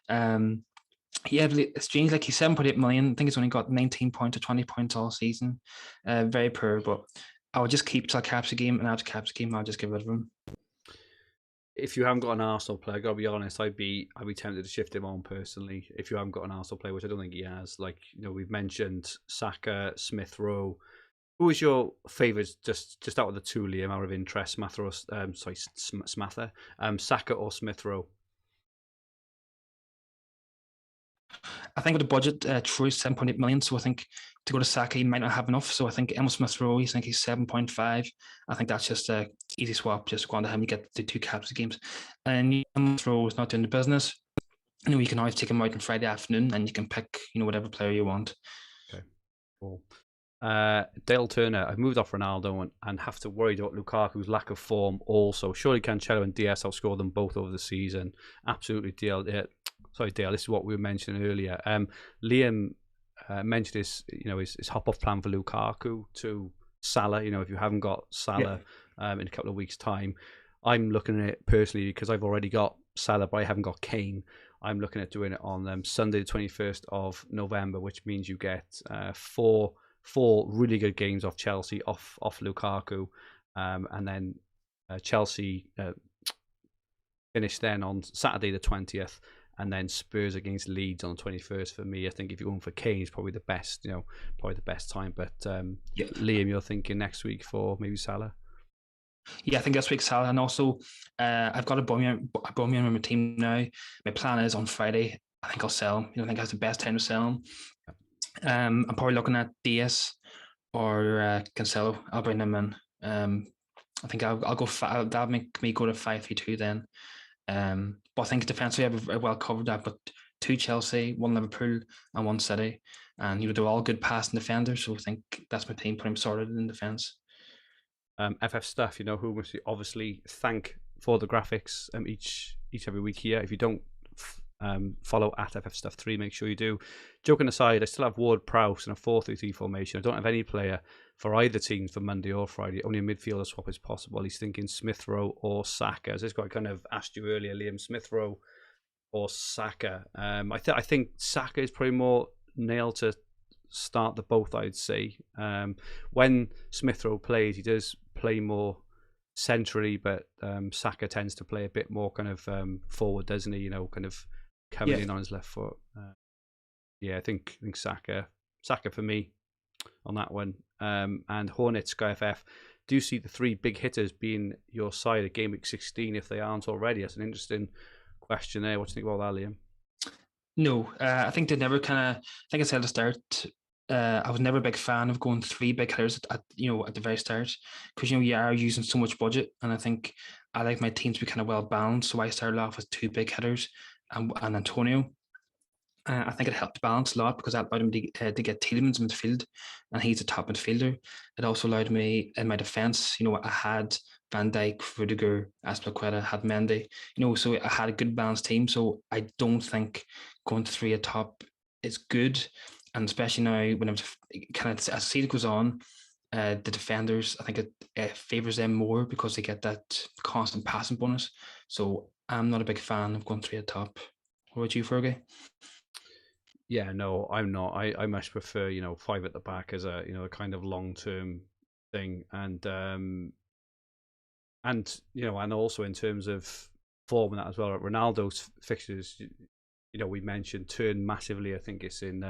It's strange. Like, he's 7.8 million. I think he's only got 19 points or 20 points all season. Very poor, but I would just keep till Caps game, and after Caps game, I'll just get rid of him. if you haven't got an Arsenal player, I gotta be honest, I'd be tempted to shift him on personally. If you haven't got an Arsenal player, which I don't think he has, like we've mentioned Saka, Smith Rowe. Who is your favourite? Just out of the two, Liam, out of interest, Smather or Smather, Saka or Smith Rowe? I think with the budget, Troy 7.8 million. So I think to go to Saka, he might not have enough. So I think Emil Smith Rowe, I think he's 7.5. I think that's just a easy swap. Just go on to him, you get the 2 caps of games. And Emil Smith Rowe is not doing the business. You can always take him out on Friday afternoon, and you can pick whatever player you want. Okay, cool. Dale Turner, I've moved off Ronaldo and have to worry about Lukaku's lack of form also. Surely Cancelo and DS outscore them both over the season. Absolutely, Dale. Sorry, Dale, this is what we were mentioning earlier. Liam mentioned his hop-off plan for Lukaku to Salah. If you haven't got Salah in a couple of weeks' time, I'm looking at it personally because I've already got Salah, but I haven't got Kane. I'm looking at doing it on Sunday, the 21st of November, which means you get four really good games off Chelsea, off Lukaku, and then Chelsea finish then on Saturday the 20th, and then Spurs against Leeds on the 21st. For me, I think if you're going for Kane, it's probably the best, probably the best time. But Liam, you're thinking next week for maybe Salah? Yeah, I think this week Salah, and also I've got a Aubameyang in my team now. My plan is on Friday, I think I'll sell him. I think that's the best time to sell him. I'm probably looking at Diaz or Cancelo. I'll bring them in. I think I'll go. That'll make me go to 5-3-2 then. But I think defensively I've well covered that. But 2 Chelsea, 1 Liverpool, and 1 City, and they're all good passing defenders. So I think that's my team. Put him sorted in defence. FF Stuff, who we obviously thank for the graphics each every week here. If you don't follow at FF Stuff 3, make sure you do. Joking aside, I still have Ward Prowse in a 4-3-3 formation. I don't have any player for either team for Monday or Friday. Only a midfielder swap is possible. He's thinking Smith Rowe or Saka. As I kind of asked you earlier, Liam, Smith Rowe or Saka. I think Saka is probably more nailed to start the both, I'd say. When Smith Rowe plays, he does play more centrally, but Saka tends to play a bit more kind of forward, doesn't he? Kind of coming in on his left foot. I think Saka for me on that one. And Hornet Sky FF, do you see the 3 big hitters being your side at Gameweek 16 if they aren't already? That's an interesting question there. What do you think about that, Liam? No, I think they never I think I said at the start, I was never a big fan of going 3 big hitters at the very start, because you are using so much budget, and I think I like my teams to be kind of well balanced. So I started off with 2 big hitters and Antonio. I think it helped balance a lot because that allowed him to get Tielemans in midfield, and he's a top midfielder. It also allowed me in my defence. I had Van Dijk, Rudiger, Azpilicueta, had Mendy. So I had a good balanced team. So I don't think going to 3 atop is good, and especially now when I'm kind of as the season goes on, the defenders, I think it favours them more because they get that constant passing bonus. So I'm not a big fan of going 3 atop. What about you, Fergi? Yeah, no, I'm not. I much prefer 5 at the back as a a kind of long term thing, and also in terms of form and that as well. Ronaldo's fixtures, we mentioned, turn massively. I think it's in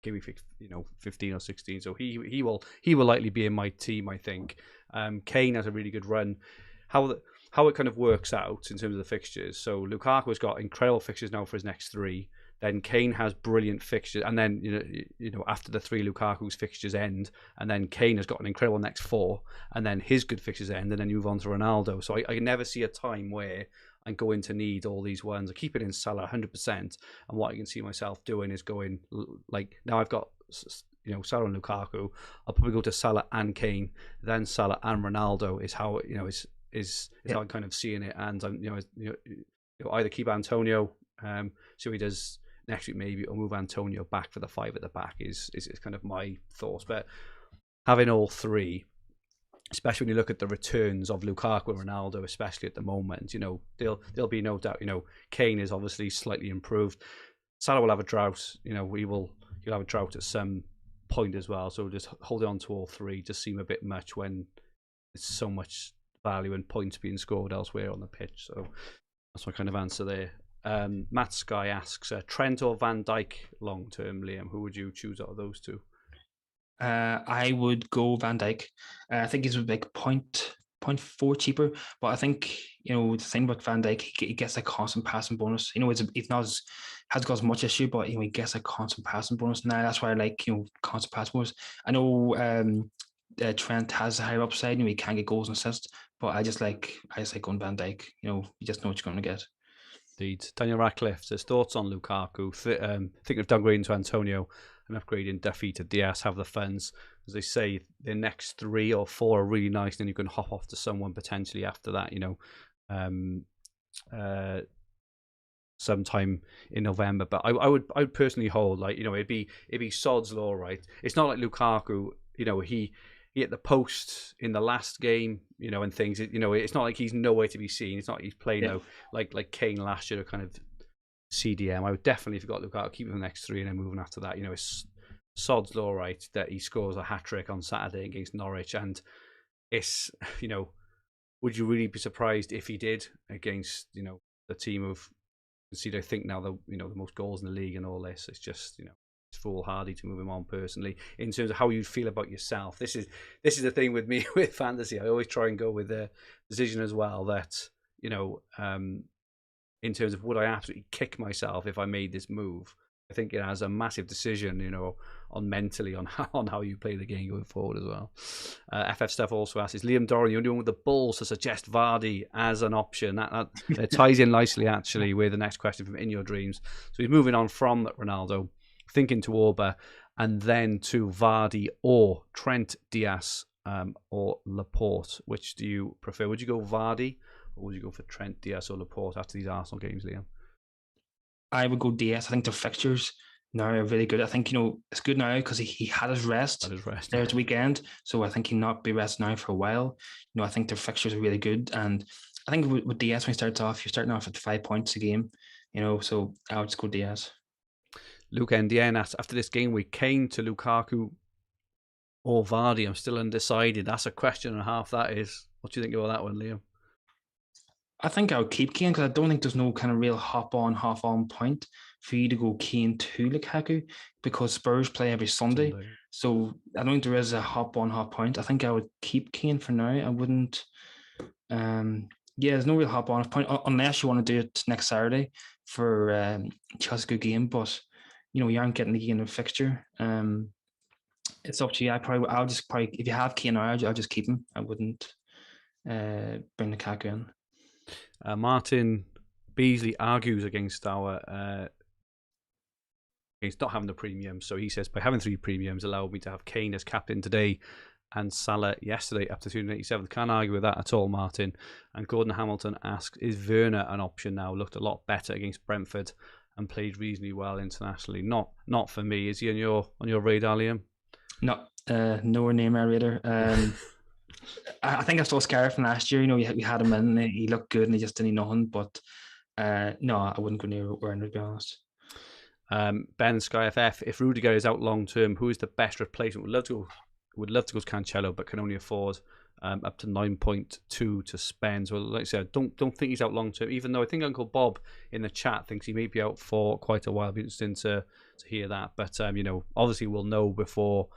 Gameweek 15 or 16. So he will likely be in my team. I think Kane has a really good run. How it kind of works out in terms of the fixtures. So Lukaku's got incredible fixtures now for his next 3. Then Kane has brilliant fixtures, and then after the 3, Lukaku's fixtures end, and then Kane has got an incredible next 4, and then his good fixtures end, and then you move on to Ronaldo. So I never see a time where I'm going to need all these ones. I keep it in Salah 100%, and what I can see myself doing is going like now I've got Salah and Lukaku. I'll probably go to Salah and Kane, then Salah and Ronaldo is how is how I'm kind of seeing it, and I'm either keep Antonio, so he does next week maybe, or move Antonio back for the 5 at the back is kind of my thoughts. But having all 3, especially when you look at the returns of Lukaku and Ronaldo, especially at the moment, there'll be no doubt. Kane is obviously slightly improved. Salah will have a drought. You'll have a drought at some point as well. So just holding on to all 3 just seem a bit much when it's so much value and points being scored elsewhere on the pitch. So that's my kind of answer there. Matt Sky asks, Trent or Van Dijk long term, Liam? Who would you choose out of those two? I would go Van Dijk. I think he's like 0.4 cheaper, but I think the thing about Van Dijk, he gets a constant passing bonus. It's not has got as much issue, but he gets a constant passing bonus. Now that's why I like constant passing bonus. I know Trent has a higher upside, he can get goals and assists, but I just like going Van Dijk. You just know what you're going to get. Indeed. Daniel Radcliffe says thoughts on Lukaku. Thinking of downgrading to Antonio and upgrading Duffy to Diaz. Have the funds, as they say, the next 3 or 4 are really nice. Then you can hop off to someone potentially after that. Sometime in November. But I would personally hold, like, it'd be sod's law, right? It's not like Lukaku. He hit the post in the last game, and things. It's not like he's nowhere to be seen. It's not like he's playing like Kane last year, kind of CDM. I would definitely, if you got Lukaku, keep him the next 3 and then moving after that. It's sod's law, right, that he scores a hat-trick on Saturday against Norwich, and it's, would you really be surprised if he did against, the team of, I think now the most goals in the league and all this. It's just, it's foolhardy to move him on personally. In terms of how you feel about yourself, this is the thing with me with fantasy. I always try and go with the decision as well that, in terms of would I absolutely kick myself if I made this move. I think it has a massive decision, on mentally on how you play the game going forward as well. FF Stuff also asks, is Liam Dorrian the only one with the balls to suggest Vardy as an option? That ties in nicely, actually, with the next question from In Your Dreams. So he's moving on from Ronaldo, thinking to Orba, and then to Vardy or Trent, Diaz, or Laporte. Which do you prefer? Would you go Vardy, or would you go for Trent, Diaz, or Laporte after these Arsenal games, Liam? I would go Diaz. I think the fixtures now are really good. I think, it's good now because he had his rest there at the weekend. So I think he'll not be rested now for a while. I think the fixtures are really good. And I think with Diaz, when he starts off, you're starting off at 5 points a game, so I would just go Diaz. Luke NDN asks, after this game week, Kane to Lukaku or Vardy? I'm still undecided. That's a question and a half, that is. What do you think about that one, Liam? I think I would keep Kane because I don't think there's no kind of real hop on, half on point for you to go Kane to Lukaku because Spurs play every Sunday. So I don't think there is a hop on, hop point. I think I would keep Kane for now. I wouldn't. There's no real hop on point unless you want to do it next Saturday for Chelsea's good game. But you aren't getting the game in fixture. It's up to you. I'll just if you have Kane now, I'll just keep him. I wouldn't bring Lukaku in. Martin Beasley argues against our against not having the premium. So he says, by having 3 premiums allowed me to have Kane as captain today and Salah yesterday up to 287. Can't argue with that at all, Martin. And Gordon Hamilton asks, is Werner an option now? Looked a lot better against Brentford and played reasonably well internationally. Not for me. Is he on your radar, Liam? No, nowhere near my radar. I think I saw Scar from last year. We had him in, and he looked good, and he just didn't nothing. But no, I wouldn't go near Werner, to be honest. Ben Sky FF, if Rudiger is out long term, who is the best replacement? Would love to go to Cancelo, but can only afford up to 9.2 to spend. So, like I said, don't think he's out long term. Even though I think Uncle Bob in the chat thinks he may be out for quite a while. It'll be interesting to hear that. But obviously we'll know before.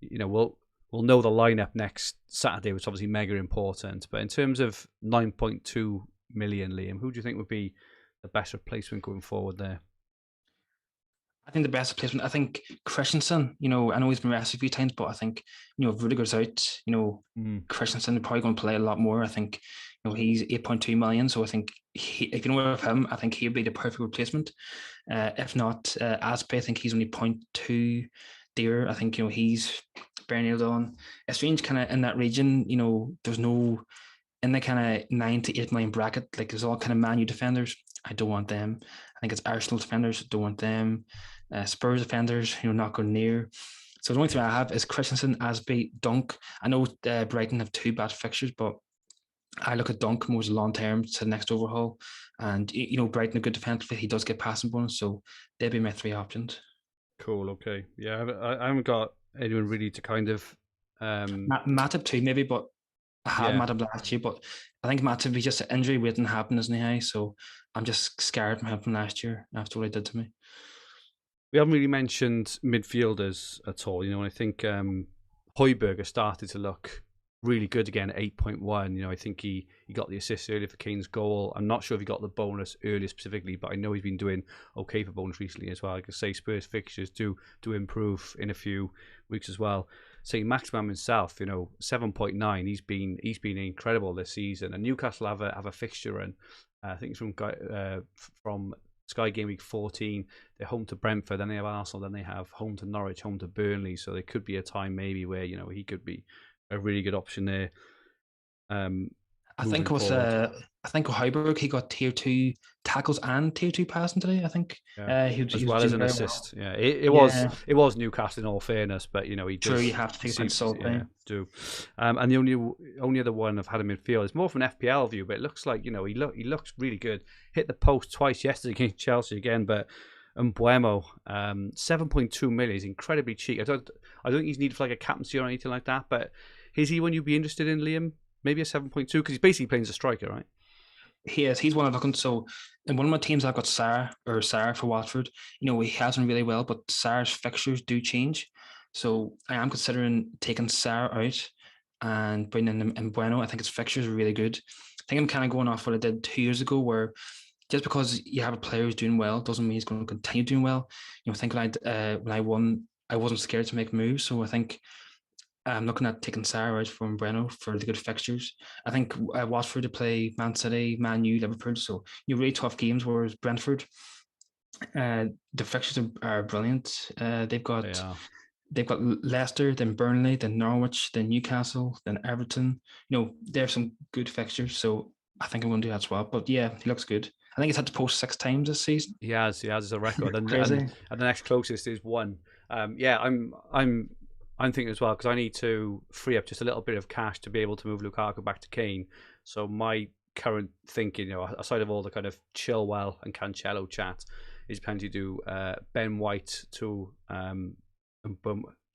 We'll know the lineup next Saturday, which is obviously mega important. But in terms of 9.2 million, Liam, who do you think would be the best replacement going forward there? I think the best replacement, I think Christensen, I know he's been rested a few times, but I think, if Rudiger's out, Christensen is probably going to play a lot more. I think, he's 8.2 million. So I think if you know of him, I think he'll be the perfect replacement. If not, Aspe, I think he's only 0.2 dear. I think, he's bare nailed on. It's strange kind of in that region, there's no, in the kind of 9 to 8 million bracket, like there's all kind of Man U defenders. I don't want them. I think it's Arsenal defenders. Don't want them. Spurs defenders, not going near. So the only thing I have is Christensen, Asby, Dunk. I know Brighton have 2 bad fixtures, but I look at Dunk more as a long term to the next overhaul. And Brighton are good defensively. He does get passing bonus, so they'd be my 3 options. Cool. Okay. Yeah, I haven't got anyone really to kind of Matip too, maybe, but I had Yeah. Matip last year, but I think Matip, he's just an injury waiting to happen, isn't he? So I'm just scared from him from last year after what he did to me. We haven't really mentioned midfielders at all, and I think Højbjerg started to look really good again at 8.1. I think he got the assist earlier for Kane's goal. I'm not sure if he got the bonus earlier specifically, but I know he's been doing okay for bonus recently as well. I can say Spurs fixtures do improve in a few weeks as well. Say Maximum himself, 7.9. He's been incredible this season. And Newcastle have a fixture, and I think it's from Sky Gameweek 14. They're home to Brentford, then they have Arsenal, then they have home to Norwich, home to Burnley. So there could be a time maybe where he could be a really good option there. I think with Højbjerg, he got tier 2 tackles and tier 2 passing today. I think he as was well as doing an very assist. well. Yeah, it was Newcastle in all fairness, but he True, does. you have to take a pinch of salt. Do. And the only other one I've had him in field is more from an FPL view, but it looks like he looks really good. Hit the post twice yesterday against Chelsea again, but. Mbuemo, 7.2 million is incredibly cheap. I don't think he's needed for like a captaincy or anything like that, but is he one you'd be interested in, Liam? Maybe a 7.2 because he's basically playing as a striker, right? He is. He's one I'm looking. So in one of my teams, I've got Sarr for Watford. He hasn't really well, but Sarr's fixtures do change. So I am considering taking Sarr out and bringing in Mbuemo. I think his fixtures are really good. I think I'm kind of going off what I did 2 years ago, where just because you have a player who's doing well doesn't mean he's going to continue doing well. I think when I won, I wasn't scared to make moves. So I think I'm looking at taking Sarr out from Breno for the good fixtures. I think Watford to play Man City, Man U, Liverpool. So really tough games. Whereas Brentford, the fixtures are brilliant. They've got Leicester, then Burnley, then Norwich, then Newcastle, then Everton. There's some good fixtures. So I think I'm going to do that swap. But yeah, he looks good. I think he's had to post 6 times this season. He has a record, and Crazy. And the next closest is 1. I'm thinking as well because I need to free up just a little bit of cash to be able to move Lukaku back to Kane. So my current thinking, aside of all the kind of Chilwell and Cancelo chat, is planning to do Ben White to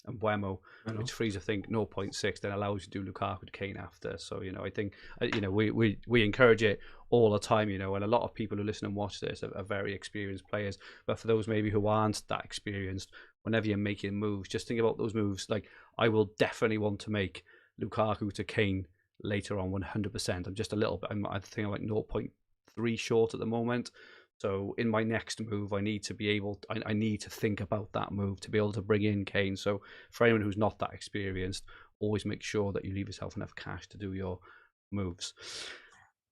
Mbuemo, which frees I think 0.6, then allows you to do Lukaku to Kane after. So I think we encourage it all the time, and a lot of people who listen and watch this are very experienced players. But for those maybe who aren't that experienced, whenever you're making moves, just think about those moves. Like I will definitely want to make Lukaku to Kane later on 100%. I'm just a little bit. I think I'm like 0.3 short at the moment. So in my next move, I need to think about that move to be able to bring in Kane. So for anyone who's not that experienced, always make sure that you leave yourself enough cash to do your moves.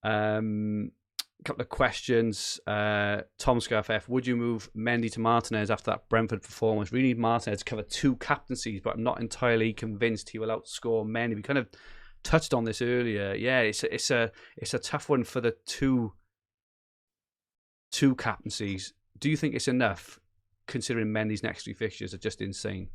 Couple of questions. Tom Scarf, would you move Mendy to Martinez after that Brentford performance? We need Martinez to cover 2 captaincies, but I'm not entirely convinced he will outscore Mendy. We kind of touched on this earlier. Yeah, it's a tough one for the two captaincies. Do you think it's enough, considering Mendy's next 3 fixtures are just insane?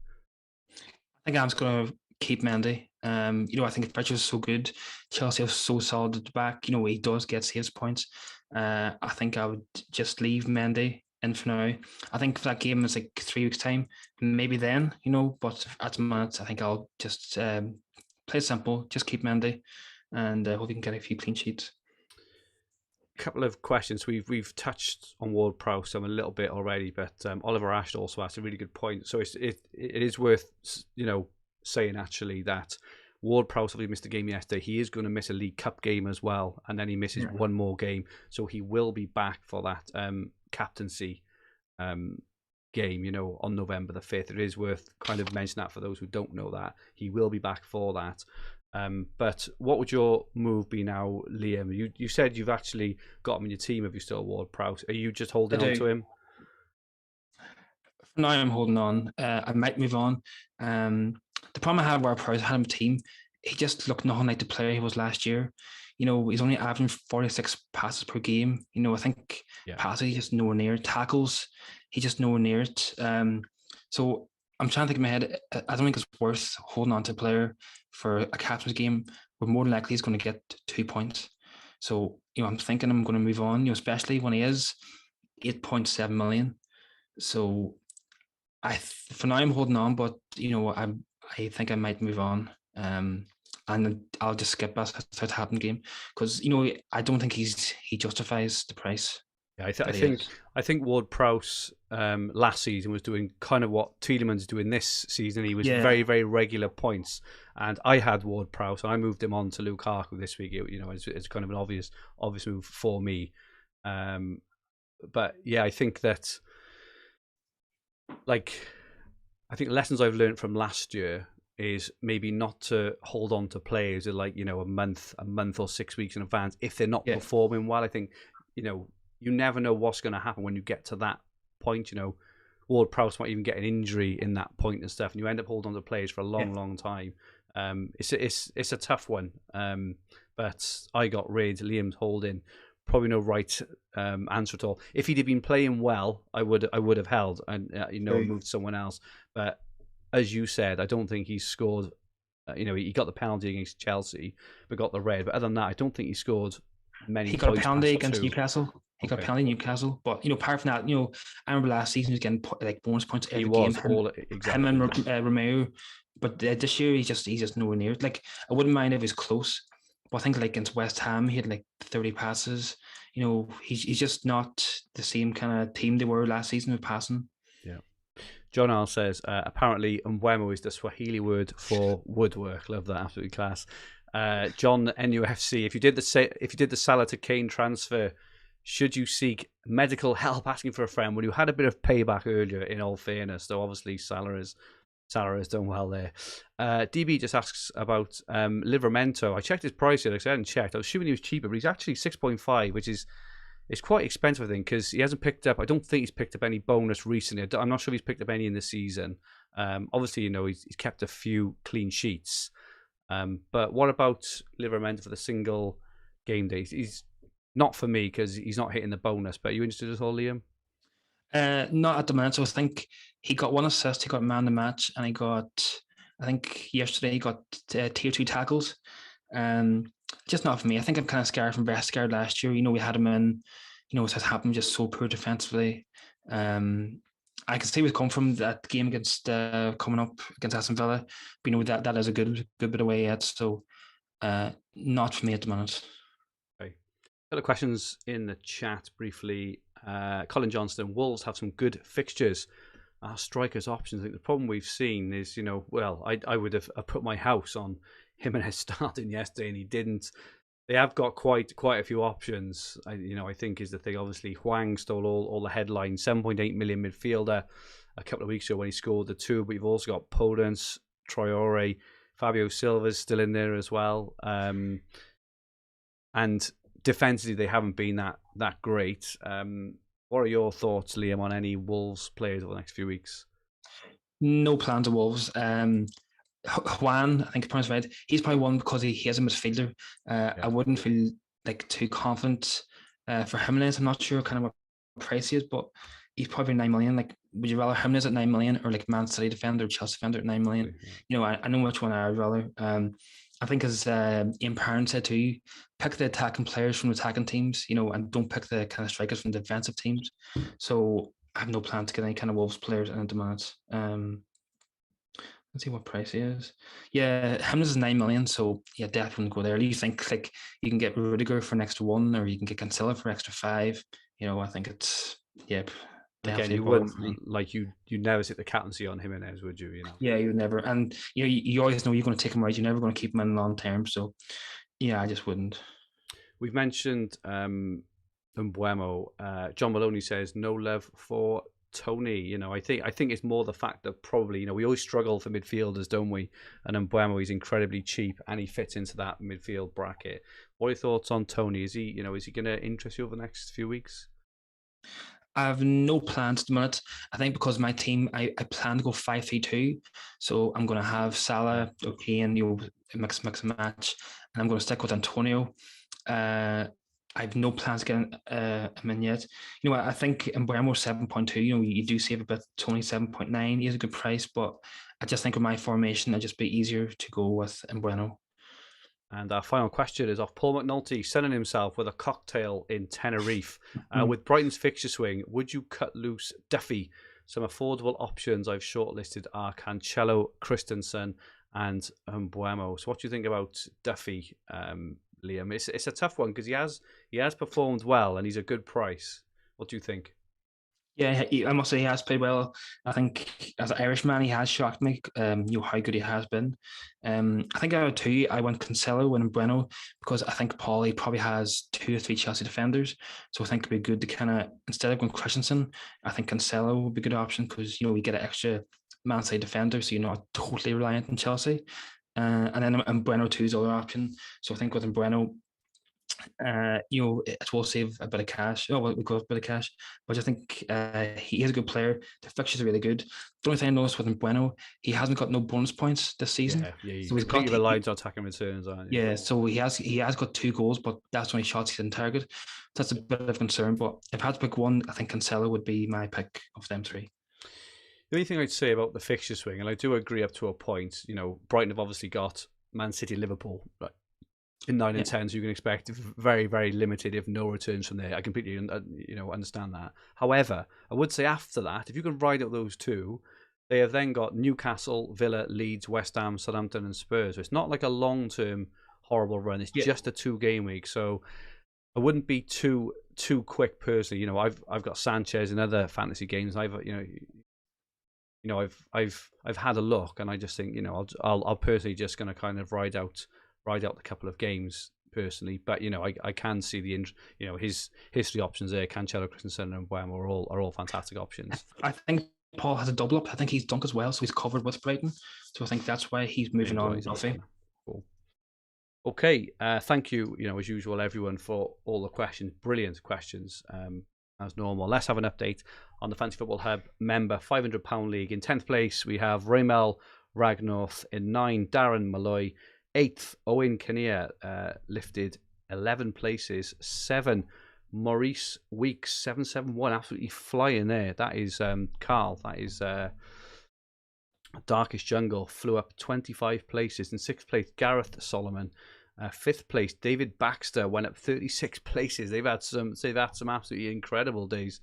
I think I'm just going to keep Mendy. I think his fixtures are so good. Chelsea are so solid at the back. He does get saves points. I think I would just leave Mendy in for now. I think for that game, it's like 3 weeks' time, maybe then, but at the moment, I think I'll just play simple, just keep Mendy, and hope he can get a few clean sheets. Couple of questions. We've touched on Ward Prowse a little bit already, but Oliver Ash also asked a really good point. So it is worth saying actually that Ward Prowse obviously missed a game yesterday. He is going to miss a League Cup game as well, and then he misses one more game. So he will be back for that captaincy game, on November the 5th. It is worth kind of mentioning that for those who don't know that. He will be back for that. But what would your move be now, Liam? You said you've actually got him in your team. Have you still Ward Prowse? Are you just holding on to him? For now, I'm holding on. I might move on. The problem I had where Prowse had him team, he just looked nothing like the player he was last year. He's only averaging 46 passes per game. I think passes, he's just nowhere near it. Tackles, he's just nowhere near it. So I'm trying to think in my head, I don't think it's worth holding on to a player for a captain's game where more than likely he's going to get 2 points. So, I'm thinking I'm going to move on, especially when he is 8.7 million. So for now I'm holding on, but, I think I might move on. and I'll just skip that Southampton game because I don't think he justifies the price Yeah, that he is. I think Ward-Prowse last season was doing kind of what Tielemans doing this season. He was Yeah, very, very regular points, and I had Ward-Prowse, and I moved him on to Lukaku this week. It's kind of an obvious move for me. But yeah, I think that I think lessons I've learned from last year is maybe not to hold on to players at a month or 6 weeks in advance if they're not yeah, performing well. I think you never know what's going to happen when you get to that point. Ward-Prowse might even get an injury in that point and stuff, and you end up holding on to players for a yeah. long, long time. It's a tough one, but I got rid. Liam's holding. Probably no right answer at all. If he'd have been playing well, I would have held and moved someone else. But as you said, I don't think he's scored. He got the penalty against Chelsea, but got the red. But other than that, I don't think he scored many. He got a points penalty past against two. Newcastle. He got a Okay. penalty Newcastle, but apart from that, I remember last season he was getting like bonus points every He game. was all Him exactly. and Romeo, but this year he's just nowhere near. Like I wouldn't mind if he's close, but I think like against West Ham he had like 30 passes. He's just not the same kind of team they were last season with passing. Yeah. John R says apparently Mbeumo is the Swahili word for woodwork. Love that, absolutely class. John NUFC, if you did the Salah to Kane transfer, should you seek medical help? Asking for a friend. Well, you had a bit of payback earlier. In all fairness, though, obviously Salah has done well there. DB just asks about Livramento. I checked his price here. I hadn't checked. I was assuming he was cheaper, but he's actually 6.5, which is it's quite expensive, I think, because he hasn't picked up. I don't think he's picked up any bonus recently. I'm not sure if he's picked up any in the season. Obviously, he's kept a few clean sheets. But what about Livramento for the single game day? He's not for me because he's not hitting the bonus. But are you interested at all, Liam? Not at the minute. So I think he got one assist, he got man of the match, and I think yesterday he got tier 2 tackles. Just not for me. I think I'm kind of scared from Vestergaard last year. We had him in, it has happened just so poor defensively. I can see where he's come from that game against coming up against Aston Villa, but that is a good bit away yet. So not for me at the minute. Okay. A couple of questions in the chat briefly. Colin Johnston, Wolves have some good fixtures. Our strikers' options. I think the problem we've seen is, I would have put my house on Jimenez starting yesterday, and he didn't. They have got quite a few options. I think is the thing. Obviously, Hwang stole all the headlines. 7.8 million midfielder a couple of weeks ago when he scored the two. But you've also got Podence, Traore, Fabio Silva's still in there as well. And defensively, they haven't been that great. What are your thoughts, Liam, on any Wolves players over the next few weeks? No plans of Wolves. Juan, I think it's pronounced right. He's probably one because he has a midfielder. I wouldn't feel like too confident for Jimenez. I'm not sure kind of what price he is, but he's probably 9 million. Like, would you rather Jimenez at 9 million or like Man City defender or Chelsea defender at 9 million? I know which one I'd rather. I think as Ian Parent said too, pick the attacking players from attacking teams, and don't pick the kind of strikers from defensive teams. So I have no plan to get any kind of Wolves players in at the moment. Let's see what price he is. Yeah, Jimenez is 9 million, so yeah, definitely wouldn't go there. You think like you can get Rudiger for an extra 1, or you can get Cancelo for extra 5. I think it's Again, you wouldn't like you never sit the captaincy on Jimenez, would you? Yeah, you would never, and you always know you're going to take him right. You're never going to keep him in long term. So yeah, I just wouldn't. We've mentioned Mbeumo. John Maloney says no love for Tony. I think it's more the fact that probably we always struggle for midfielders, don't we? And Mbeumo is incredibly cheap and he fits into that midfield bracket. What are your thoughts on Tony? Is he going to interest you over the next few weeks? I have no plans at the minute. I think because my team, I plan to go 5-3-2, so I'm going to have Salah, and mix and match, and I'm going to stick with Antonio. I have no plans to get him in yet. I think Mbeumo 7.2. You do save a bit. Tony 7.9. He is a good price, but I just think with my formation, it'd just be easier to go with Mbeumo. And our final question is off Paul McNulty, sunning himself with a cocktail in Tenerife. With Brighton's fixture swing, would you cut loose Duffy? Some affordable options I've shortlisted are Cancelo, Christensen and Mbuemo. So what do you think about Duffy, Liam? It's a tough one because he has performed well and he's a good price. What do you think? Yeah, I must say he has played well. I think as an Irishman, he has shocked me. How good he has been. I think out of two, I went Cancelo and Bueno because I think Paulie probably has 2 or 3 Chelsea defenders. So I think it'd be good to kind of, instead of going Christensen, I think Cancelo would be a good option because we get an extra Man City defender, so you're not totally reliant on Chelsea. And then Bueno too is the other option. So I think with Bueno, it will save a bit of cash. Oh, well, we got a bit of cash, but I think he is a good player. The fixtures are really good. The only thing I noticed with Bueno, he hasn't got no bonus points this season. Yeah, he's So he's completely got reliant on attacking returns, aren't you? yeah. So he has got 2 goals, but that's only shots he didn't target. So that's a bit of concern. But if I had to pick one, I think Cancelo would be my pick of them 3. The only thing I'd say about the fixture swing, and I do agree up to a point, Brighton have obviously got Man City, Liverpool, right, in 9 and 10, so you can expect very, very limited, if no returns from there. I completely, understand that. However, I would say after that, if you can ride out those 2, they have then got Newcastle, Villa, Leeds, West Ham, Southampton, and Spurs. So it's not like a long-term horrible run. It's just a 2-game week. So I wouldn't be too quick personally. I've got Sanchez in other fantasy games. I've had a look, and I just think I'll personally just going to kind of ride out the couple of games personally. But I can see his 3 options there: Cancelo, Christensen, and Mbeumo are all fantastic options. I think Paul has a double up. I think he's dunk as well, so he's covered with Brighton. So I think that's why he's moving on. Cool. Okay, thank you. As usual, everyone, for all the questions. Brilliant questions. As normal, let's have an update on the Fantasy Football Hub member £500 league. In 10th place, we have Raymel Ragnorth. In 9, Darren Malloy. 8th, Owen Kinnear, lifted 11 places. 7, Maurice Weeks, 771, absolutely flying there. That is Carl. That is Darkest Jungle, flew up 25 places. In 6th place, Gareth Solomon. 5th place, David Baxter went up 36 places. They've had some absolutely incredible days.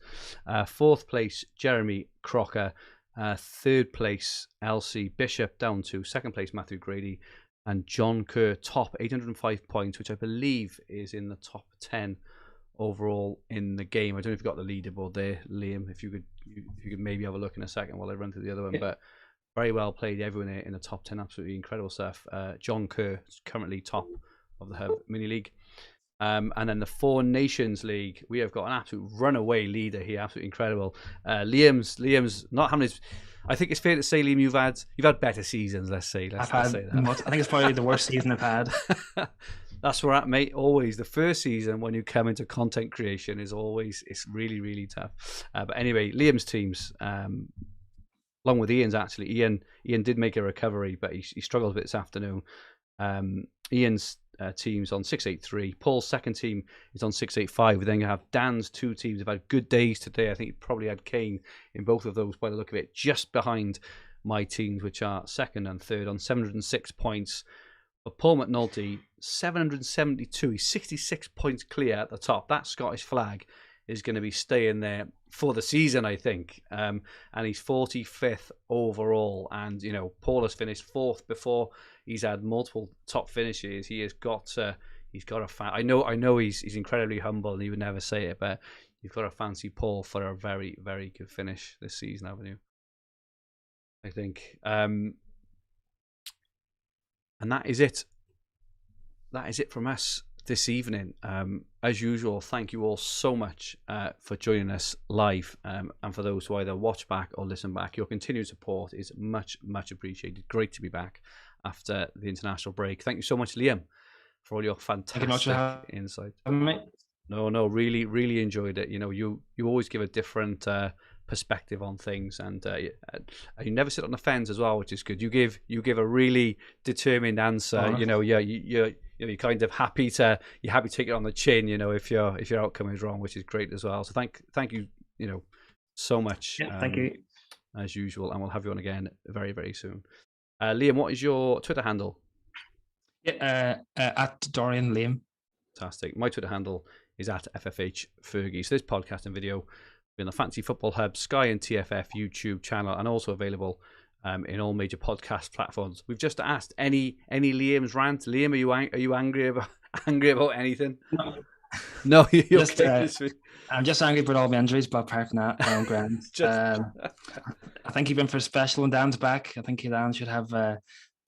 4th place, Jeremy Crocker. 3rd place, Elsie Bishop, down to 2nd place, Matthew Grady. And John Kerr, top 805 points, which I believe is in the top 10 overall in the game. I don't know if you've got the leaderboard there, Liam. If you could maybe have a look in a second while I run through the other one. But very well played, everyone in the top 10. Absolutely incredible stuff. John Kerr is currently top of the Hub Mini League. And then the 4 Nations League, we have got an absolute runaway leader here. Absolutely incredible. Liam's not having his... I think it's fair to say, Liam, you've had better seasons. Let's say that. I think it's probably the worst season I've had. That's where at, mate. Always the first season when you come into content creation it's really, really tough. But anyway, Liam's teams, along with Ian's actually. Ian did make a recovery, but he struggled a bit this afternoon. Ian's team's on 683. Paul's second team is on 685. We then have Dan's 2 teams have had good days today. I think he probably had Kane in both of those by the look of it, just behind my teams, which are 2nd and 3rd on 706 points. But Paul McNulty, 772. He's 66 points clear at the top. That Scottish flag is going to be staying there for the season, I think. And he's 45th overall. And, Paul has finished 4th before he's had multiple top finishes. He has got a fan. I know he's incredibly humble and he would never say it, but you've got to fancy Paul for a very, very good finish this season, haven't you? I think. And that is it. That is it from us this evening. As usual, thank you all so much for joining us live, and for those who either watch back or listen back, your continued support is much, much appreciated. Great to be back after the international break. Thank you so much, Liam, for all your fantastic insight. No, really, really enjoyed it. You always give a different perspective on things, and you never sit on the fence as well, which is good. You give a really determined answer. You're kind of happy to take it on the chin. If your outcome is wrong, which is great as well. So thank you. So much. Yeah, thank you as usual, and we'll have you on again very, very soon. Liam, what is your Twitter handle? Yeah, at Dorian Liam. Fantastic. My Twitter handle is at FFH Fergi. So this podcast and video in the Fantasy Football Hub, Sky and TFF YouTube channel, and also available in all major podcast platforms. We've just asked any Liam's rant. Liam, are you angry about anything? No, you're just, okay. I'm just angry about all my injuries, but apart from that, I'm grand. I think you've been for a special and Dan's back. I think Dan should have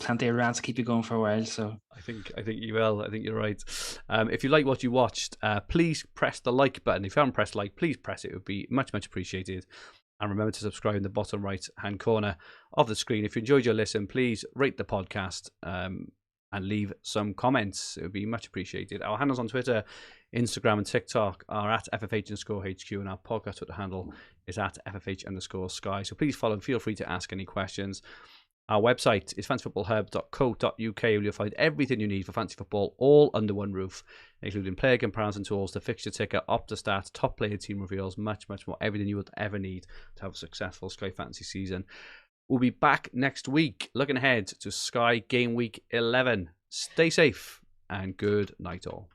plenty of rants to keep you going for a while. So I think you will. I think you're right. If you like what you watched, please press the like button. If you haven't pressed like, please press it. It would be much appreciated. And remember to subscribe in the bottom right hand corner of the screen. If you enjoyed your listen, please rate the podcast and leave some comments. It would be much appreciated. Our handles on Twitter, Instagram and TikTok are at FFH_HQ, and our podcast Twitter handle is at FFH_Sky. So please follow and feel free to ask any questions. Our website is fantasyfootballhub.co.uk, where you'll find everything you need for fantasy football all under one roof, including player comparison tools, the fixture ticker, Opta-stats, top player team reveals, much more, everything you would ever need to have a successful Sky Fantasy season. We'll be back next week, looking ahead to Sky Game Week 11. Stay safe and good night all.